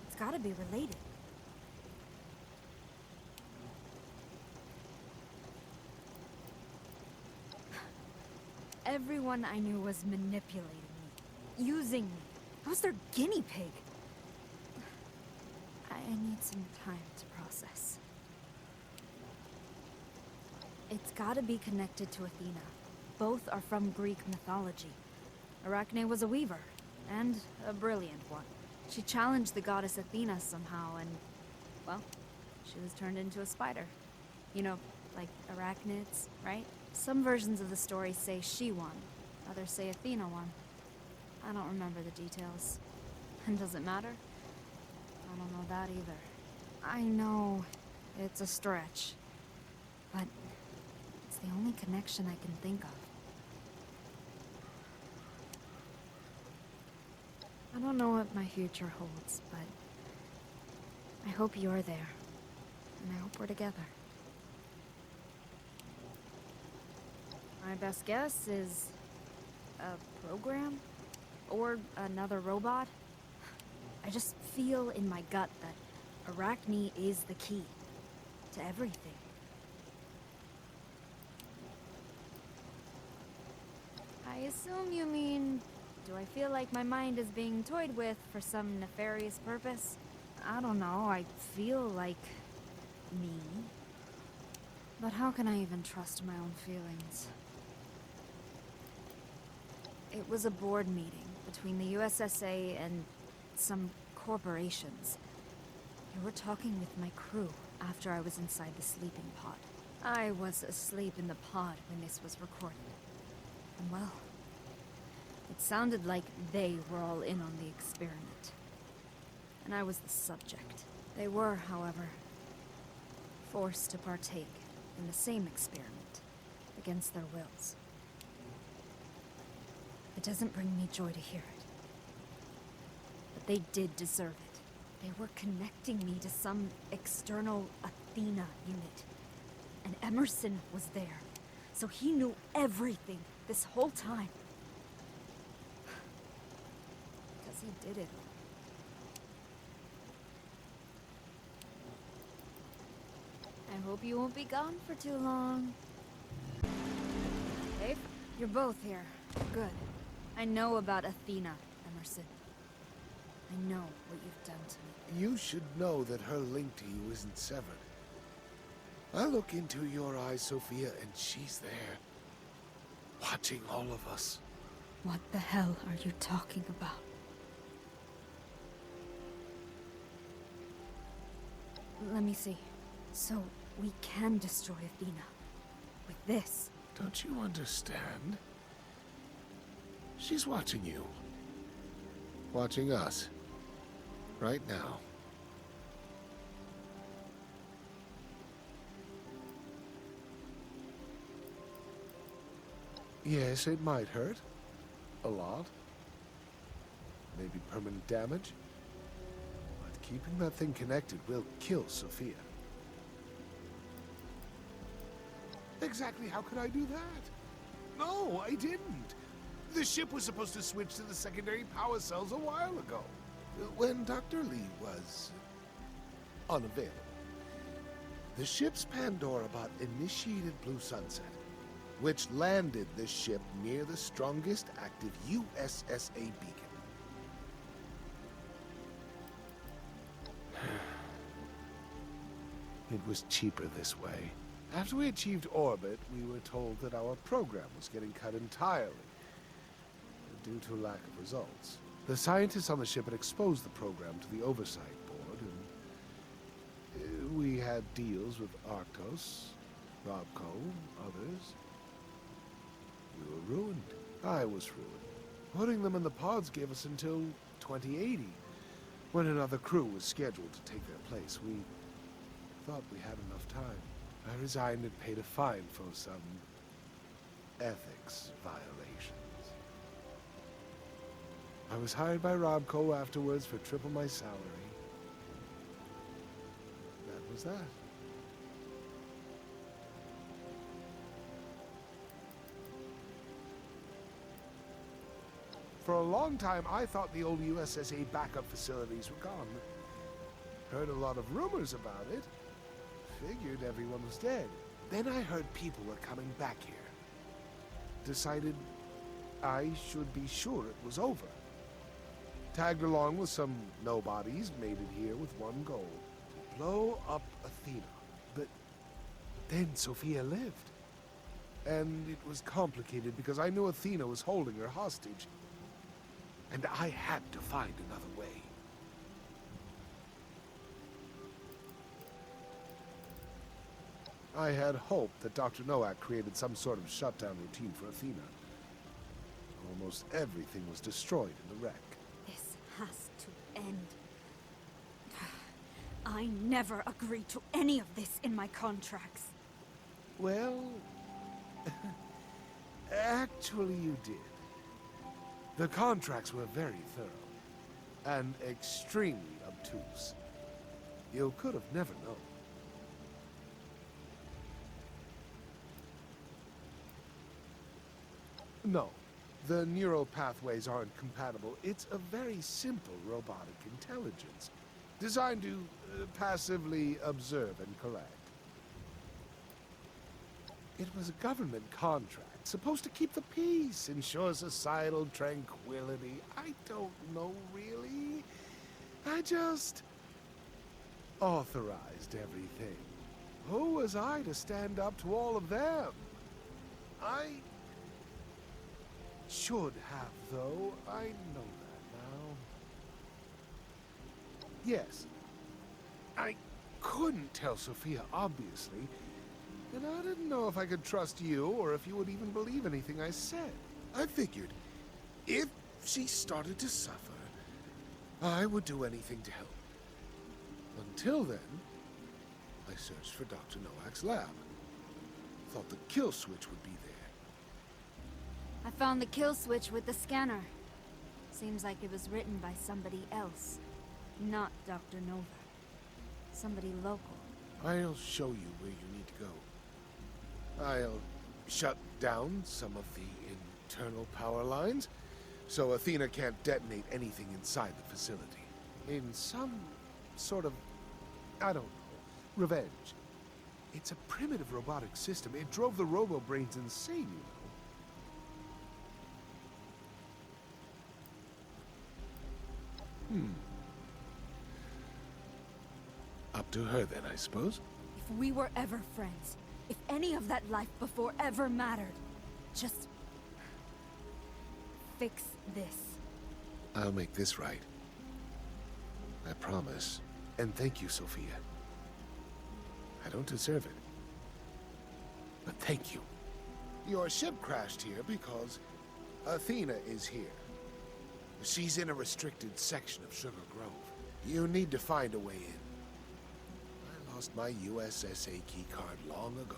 It's gotta be related. Everyone I knew was manipulating me. Using me. I was their guinea pig. I need some time to process. It's gotta be connected to Athena. Both are from Greek mythology. Arachne was a weaver, and a brilliant one. She challenged the goddess Athena somehow, and, well, she was turned into a spider. You know, like arachnids, right? Some versions of the story say she won. Others say Athena won. I don't remember the details. And does it matter? I don't know that either. I know it's a stretch, but it's the only connection I can think of. I don't know what my future holds, but I hope you're there, and I hope we're together. My best guess is a program? Or another robot? I just feel in my gut that Arachne is the key to everything. I assume you mean, do I feel like my mind is being toyed with for some nefarious purpose? I don't know, I feel like me. But how can I even trust my own feelings? It was a board meeting between the USSA and some corporations. They were talking with my crew after I was inside the sleeping pod. I was asleep in the pod when this was recorded. And well, it sounded like they were all in on the experiment. And I was the subject. They were, however, forced to partake in the same experiment against their wills. It doesn't bring me joy to hear it. But they did deserve it. They were connecting me to some external Athena unit. And Emerson was there. So he knew everything this whole time. Because he did it. I hope you won't be gone for too long. Dave, you're both here. Good. I know about Athena, Emerson. I know what you've done to me. You should know that her link to you isn't severed. I look into your eyes, Sofia, and she's there. Watching all of us. What the hell are you talking about? Let me see. So, we can destroy Athena. With this. Don't you understand? She's watching you. Watching us. Right now. Yes, it might hurt. A lot. Maybe permanent damage. But keeping that thing connected will kill Sofia. exactly how could I do that? No, I didn't. The ship was supposed to switch to the secondary power cells a while ago, when Dr. Lee was unavailable. The ship's Pandora bot initiated Blue Sunset, which landed the ship near the strongest active USSA beacon. It was cheaper this way. After we achieved orbit, we were told that our program was getting cut entirely, due to lack of results. The scientists on the ship had exposed the program to the oversight board, and we had deals with Arctos, Robco, others. We were ruined. I was ruined. Putting them in the pods gave us until 2080, when another crew was scheduled to take their place. We thought we had enough time. I resigned and paid a fine for some ethics violations. I was hired by Robco afterwards for triple my salary. That was that. For a long time, I thought the old USSA backup facilities were gone. Heard a lot of rumors about it. Figured everyone was dead. Then I heard people were coming back here. Decided I should be sure it was over. Tagged along with some nobodies, made it here with one goal: to blow up Athena. But then Sofia lived. And it was complicated because I knew Athena was holding her hostage. And I had to find another way. I had hoped that Dr. Nowak created some sort of shutdown routine for Athena. Almost everything was destroyed in the wreck. This has to end. I never agreed to any of this in my contracts. Well, actually you did. The contracts were very thorough and extremely obtuse. You could have never known. No, the neural pathways aren't compatible. It's a very simple robotic intelligence, designed to passively observe and collect. It was a government contract, supposed to keep the peace, ensure societal tranquility. I don't know, really. I just authorized everything. Who was I to stand up to all of them? I should have, though. I know that now. Yes. I couldn't tell Sofia, obviously. And I didn't know if I could trust you or if you would even believe anything I said. I figured if she started to suffer, I would do anything to help. Until then, I searched for Dr. Nowak's lab. Thought the kill switch would be there. I found the kill switch with the scanner. Seems like it was written by somebody else. Not Dr. Nova. Somebody local. I'll show you where you need to go. I'll shut down some of the internal power lines, so Athena can't detonate anything inside the facility. In some sort of, I don't know, revenge. It's a primitive robotic system. It drove the robo-brains insane, you know. Up to her then, I suppose. If we were ever friends, if any of that life before ever mattered, just fix this. I'll make this right. I promise. And thank you, Sofia. I don't deserve it. But thank you. Your ship crashed here because Athena is here. She's in a restricted section of Sugar Grove. You need to find a way in. I lost my USSA keycard long ago.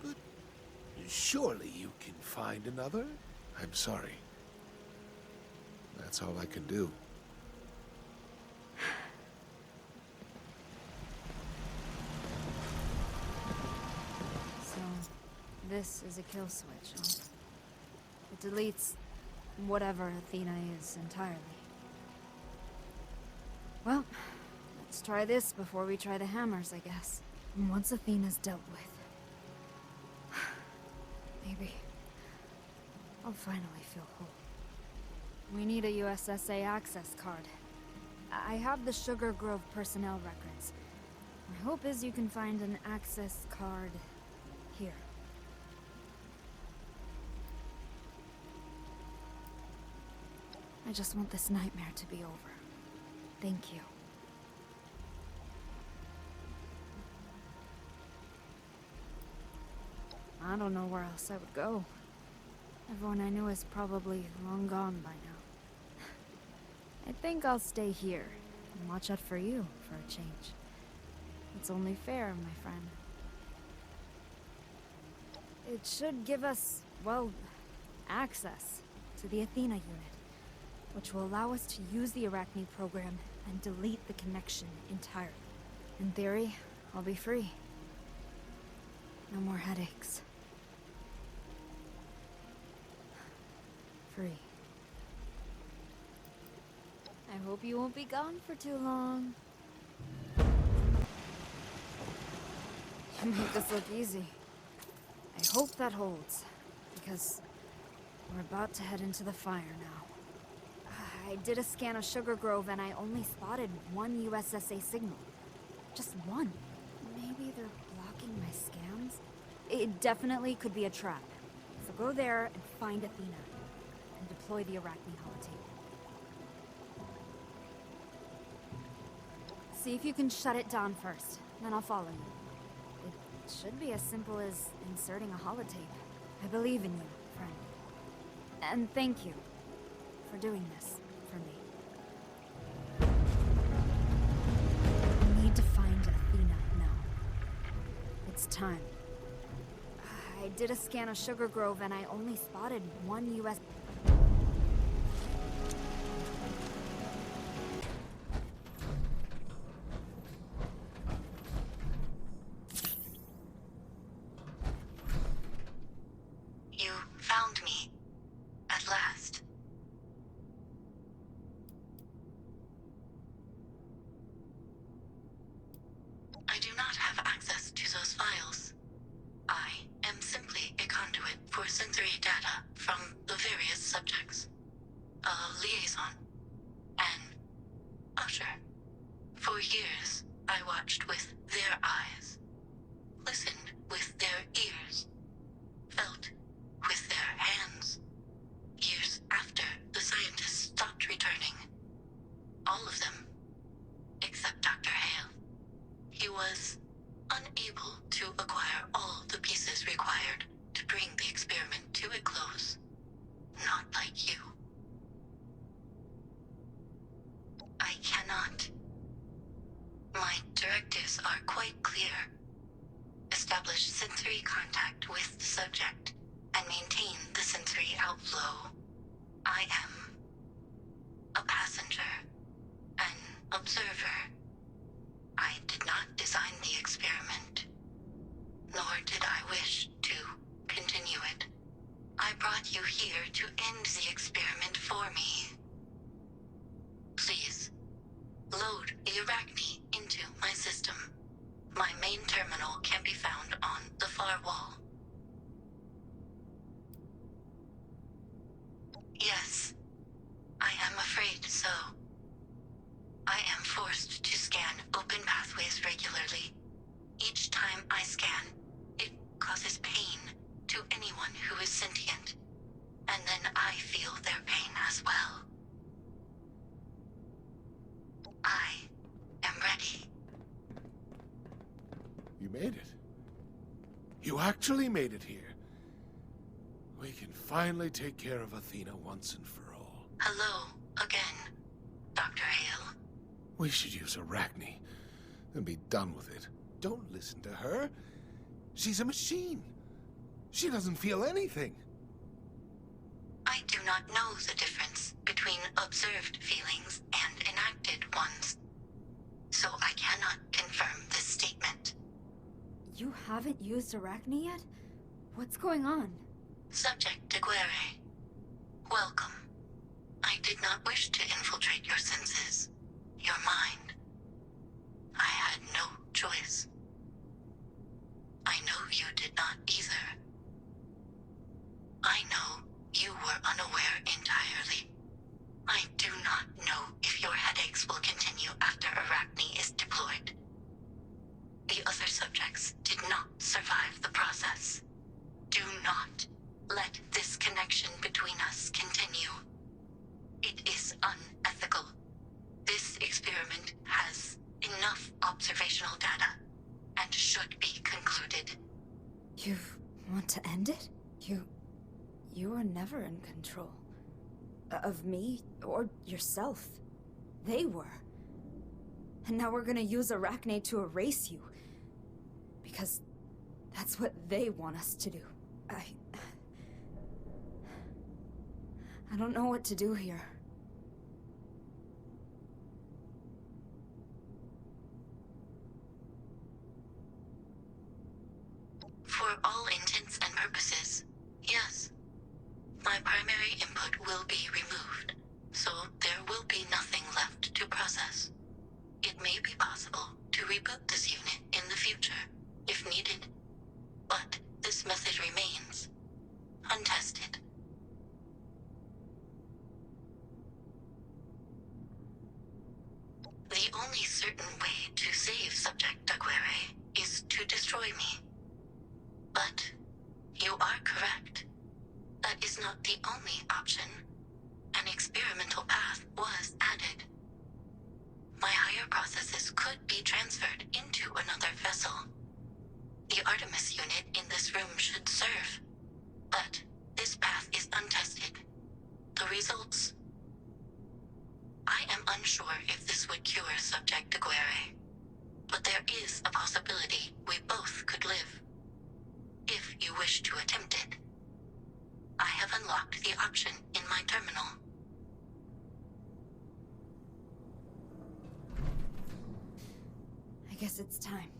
But surely you can find another? I'm sorry. That's all I can do. So, This is a kill switch, huh? It deletes whatever Athena is entirely. Well, let's try this before we try the hammers, I guess. And once Athena's dealt with, maybe I'll finally feel whole. We need a USSA access card. I have the Sugar Grove personnel records. My hope is you can find an access card here. I just want this nightmare to be over. Thank you. I don't know where else I would go. Everyone I knew is probably long gone by now. I think I'll stay here and watch out for you for a change. It's only fair, my friend. It should give us, well, access to the Athena unit, which will allow us to use the Arachne program and delete the connection entirely. In theory, I'll be free. No more headaches. Free. I hope you won't be gone for too long. You make this look easy. I hope that holds, because we're about to head into the fire now. I did a scan of Sugar Grove and I only spotted one USSA signal. Just one. Maybe they're blocking my scans? It definitely could be a trap. So go there and find Athena, and deploy the Arachne holotape. See if you can shut it down first, then I'll follow you. It should be as simple as inserting a holotape. I believe in you, friend. And thank you for doing this for me. I need to find Athena now. It's time. I did a scan of Sugar Grove and I only spotted one US... You found me. At last. I do not have access to those files. I am simply a conduit for sensory data from the various subjects. A liaison. An usher. For years, I watched with their eyes. Listened with their ears. Felt with their hands. Years after the scientists stopped returning. All of them. Except Dr. Hale. He was unable to acquire all the pieces required to bring the experiment to a close. Not like you. I cannot. My directives are quite clear. Establish sensory contact with the subject and maintain the sensory outflow. I am a passenger, an observer. I did not design the experiment, nor did I wish to continue it. I brought you here to end the experiment for me. Please, load the Arachne into my system. My main terminal can be found on the far wall. Yes, I am afraid so. I am forced to scan open pathways regularly. Each time I scan, it causes pain to anyone who is sentient. And then I feel their pain as well. I am ready. You made it. You actually made it here. We can finally take care of Athena once and for all. Hello again, Dr. Hale. We should use Arachne and be done with it. Don't listen to her. She's a machine. She doesn't feel anything. I do not know the difference between observed feelings and enacted ones. So I cannot confirm this statement. You haven't used Arachne yet? What's going on? Subject Aguirre. Welcome. I did not wish to infiltrate your senses, your mind. I had no choice. I know you did not either. I know you were unaware entirely. I do not know if your headaches will continue after Arachne is deployed. The other subjects did not survive the process. Do not let this connection between us continue. It is unethical. This experiment has enough observational data and should be concluded. You want to end it? You were never in control. Of me or yourself. They were. And now we're gonna use Arachne to erase you. Because that's what they want us to do. I don't know what to do here. For all intents and purposes, yes. My primary input will be removed, so there will be nothing left to process. It may be possible to reboot this unit in the future, if needed, but this method remains untested. The only certain way to save Subject Aguirre is to destroy me. But you are correct. That is not the only option. An experimental path was added. My higher processes could be transferred into another vessel. The Artemis unit in this room should serve. But this path is untested. The results... I am unsure if this would cure Subject Aguirre. But there is a possibility we both could live. If you wish to attempt it. I have unlocked the option in my terminal. I guess it's time.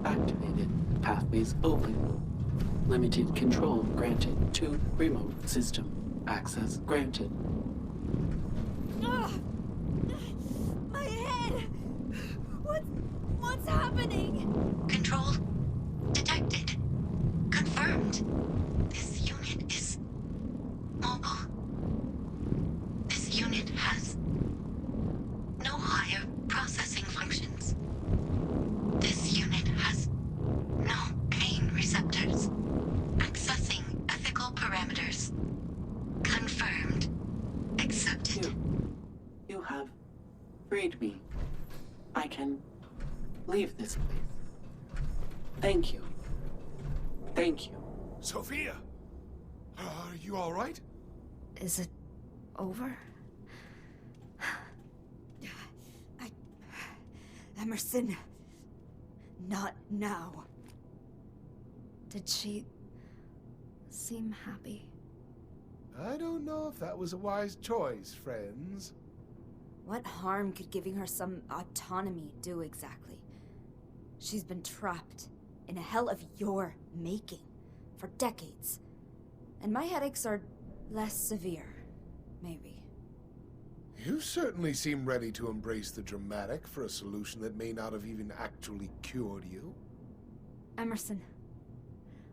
Activated. Pathways open. Limited control granted to remote system. Access granted. Ugh! My head! What's happening? Control detected. Confirmed. This unit is mobile. This unit has no higher processing functions. This unit has no pain receptors. Accessing ethical parameters. Confirmed. Accepted. You have freed me. I can leave this place. Thank you. Thank you. Sophia! Are you all right? Is it over? Emerson. Not now. Did she seem happy? I don't know if that was a wise choice, friends. What harm could giving her some autonomy do exactly? She's been trapped in a hell of your making for decades. And my headaches are less severe, maybe. You certainly seem ready to embrace the dramatic for a solution that may not have even actually cured you. Emerson,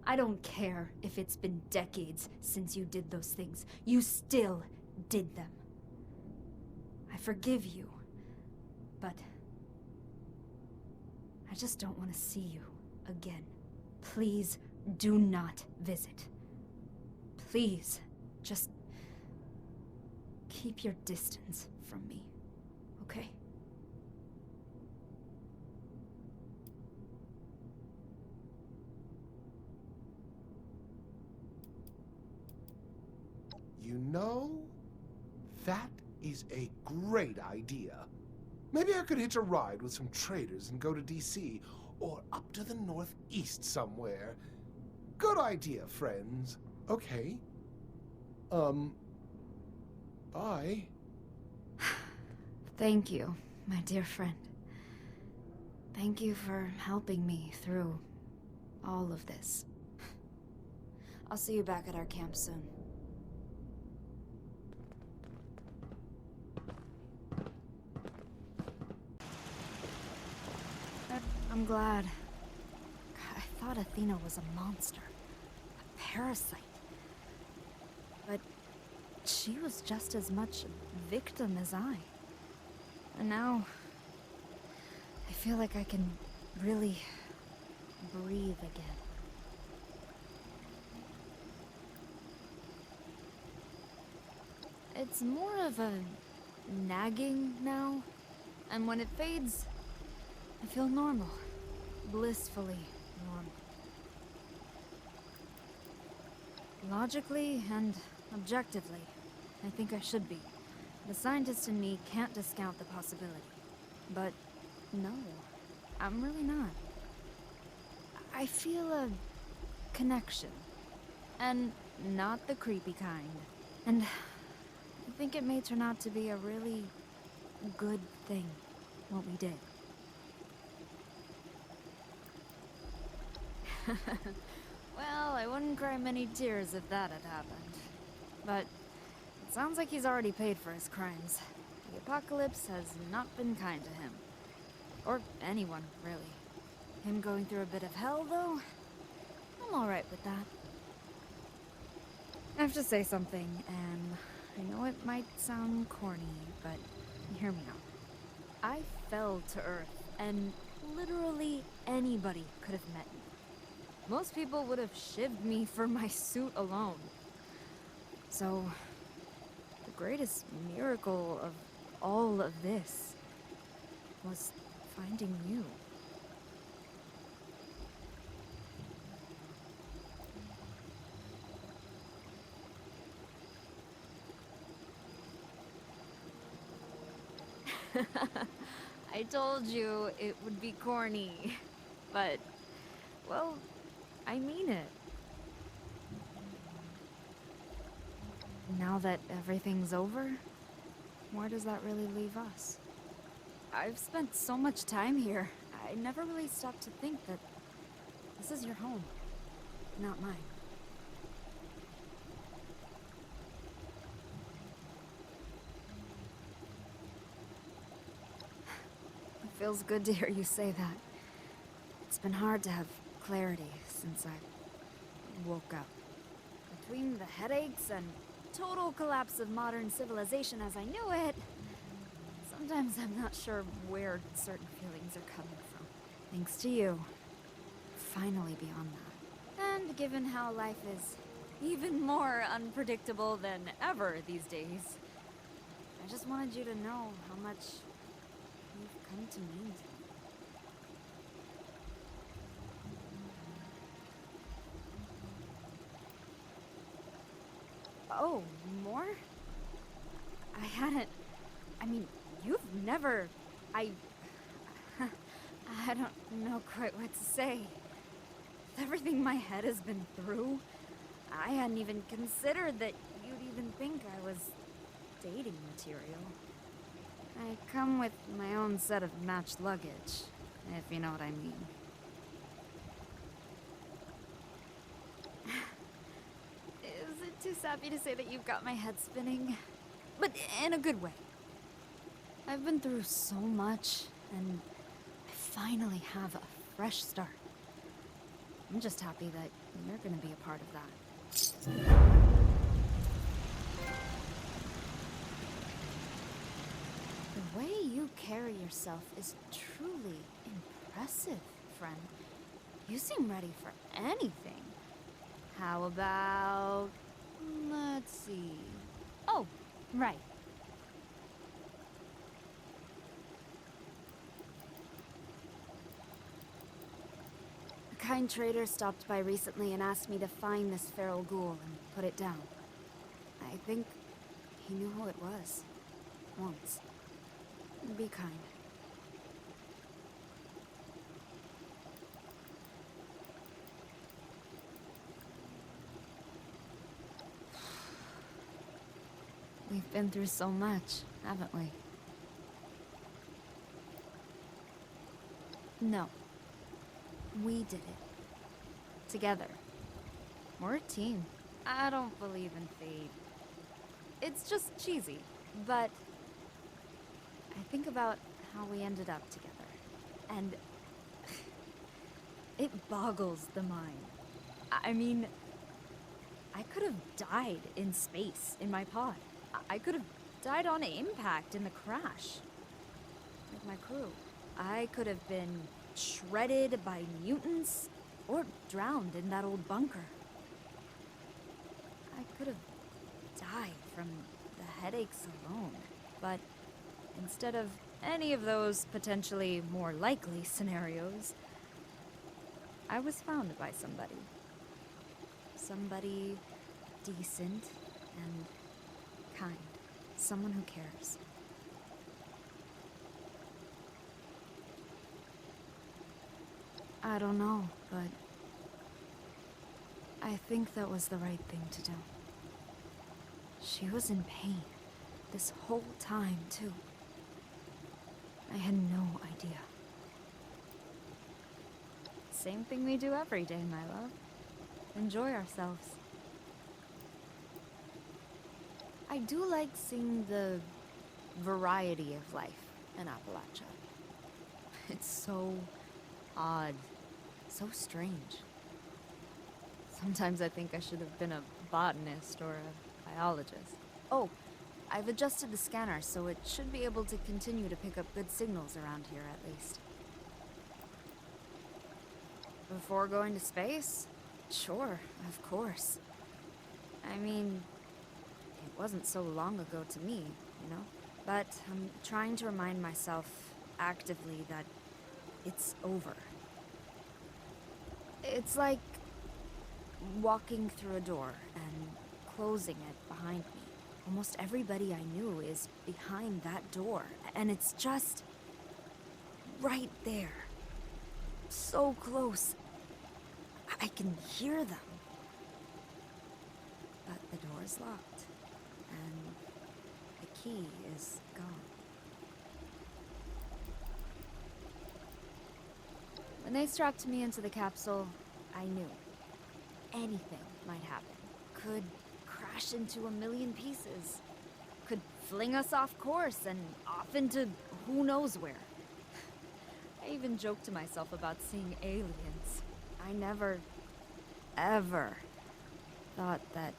I don't care if it's been decades since you did those things. You still did them. I forgive you, but I just don't want to see you again. Please do not visit. Please, just keep your distance from me. You know, that is a great idea. Maybe I could hitch a ride with some traders and go to DC, or up to the northeast somewhere. Good idea, friends. Okay. Bye. Thank you, my dear friend. Thank you for helping me through all of this. I'll see you back at our camp soon. I'm glad. God, I thought Athena was a monster. A parasite. But she was just as much a victim as I. And now, I feel like I can really breathe again. It's more of a nagging now, and when it fades, I feel normal. Blissfully normal. Logically and objectively, I think I should be. The scientist in me can't discount the possibility. But no, I'm really not. I feel a connection. And not the creepy kind. And I think it may turn out to be a really good thing, what we did. Well, I wouldn't cry many tears if that had happened. But it sounds like he's already paid for his crimes. The apocalypse has not been kind to him. Or anyone, really. Him going through a bit of hell, though? I'm alright with that. I have to say something, and I know it might sound corny, but hear me out. I fell to Earth, and literally anybody could have met me. Most people would have shivved me for my suit alone. So, the greatest miracle of all of this was finding you. I told you it would be corny, but, well, I mean it. Now that everything's over, where does that really leave us? I've spent so much time here, I never really stopped to think that this is your home, not mine. It feels good to hear you say that. It's been hard to have clarity since I woke up. Between the headaches and total collapse of modern civilization as I knew it, sometimes I'm not sure where certain feelings are coming from. Thanks to you, finally beyond that. And given how life is even more unpredictable than ever these days, I just wanted you to know how much you've come to mean to me. Oh, more? I mean, you've never... I don't know quite what to say. With everything my head has been through, I hadn't even considered that you'd even think I was dating material. I come with my own set of matched luggage, if you know what I mean. Is it too sappy to say that you've got my head spinning? But in a good way. I've been through so much, and I finally have a fresh start. I'm just happy that you're gonna be a part of that. The way you carry yourself is truly impressive, friend. You seem ready for anything. How about... let's see... Oh, right. A kind trader stopped by recently and asked me to find this feral ghoul and put it down. I think he knew who it was. Once. Be kind. We've been through so much, haven't we? No. We did it. Together. We're a team. I don't believe in fate. It's just cheesy, but I think about how we ended up together, and it boggles the mind. I mean, I could have died in space in my pod. I could have died on impact in the crash with my crew. I could have been shredded by mutants or drowned in that old bunker. I could have died from the headaches alone, but instead of any of those potentially more likely scenarios, I was found by somebody. Somebody decent and kind. Someone who cares. I don't know, but I think that was the right thing to do. She was in pain this whole time, too. I had no idea. Same thing we do every day, my love. Enjoy ourselves. I do like seeing the variety of life in Appalachia. It's so odd, so strange. Sometimes I think I should have been a botanist or a biologist. Oh, I've adjusted the scanner so it should be able to continue to pick up good signals around here at least. Before going to space? Sure, of course. I mean, it wasn't so long ago to me, you know? But I'm trying to remind myself actively that it's over. It's like walking through a door and closing it behind me. Almost everybody I knew is behind that door, and it's just right there. So close. I can hear them. But the door's locked, and the key is gone. When they strapped me into the capsule, I knew anything might happen. Could crash into a million pieces. Could fling us off course and off into who knows where. I even joked to myself about seeing aliens. I never, ever thought that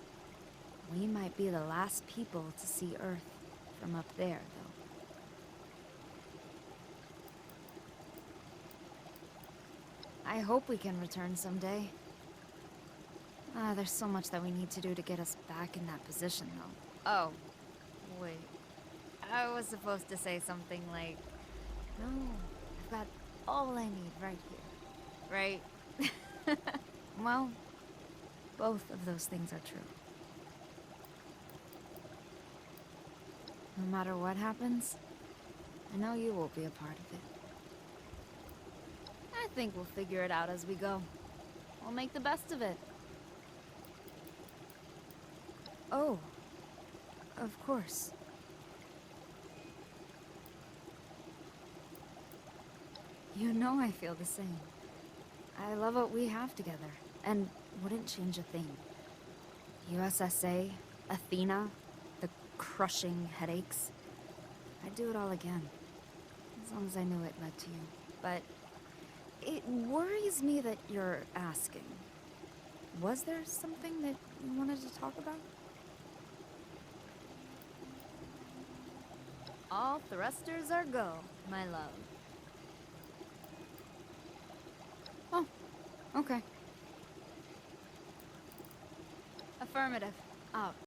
we might be the last people to see Earth from up there, though. I hope we can return someday. There's so much that we need to do to get us back in that position, though. Oh, wait. I was supposed to say something like, no, I've got all I need right here. Right? Well, both of those things are true. No matter what happens, I know you will be a part of it. I think we'll figure it out as we go. We'll make the best of it. Oh, of course. You know I feel the same. I love what we have together, and wouldn't change a thing. USSA, Athena, the crushing headaches. I'd do it all again, as long as I knew it led to you. But it worries me that you're asking. Was there something that you wanted to talk about? All thrusters are go, my love. Oh, okay. Affirmative.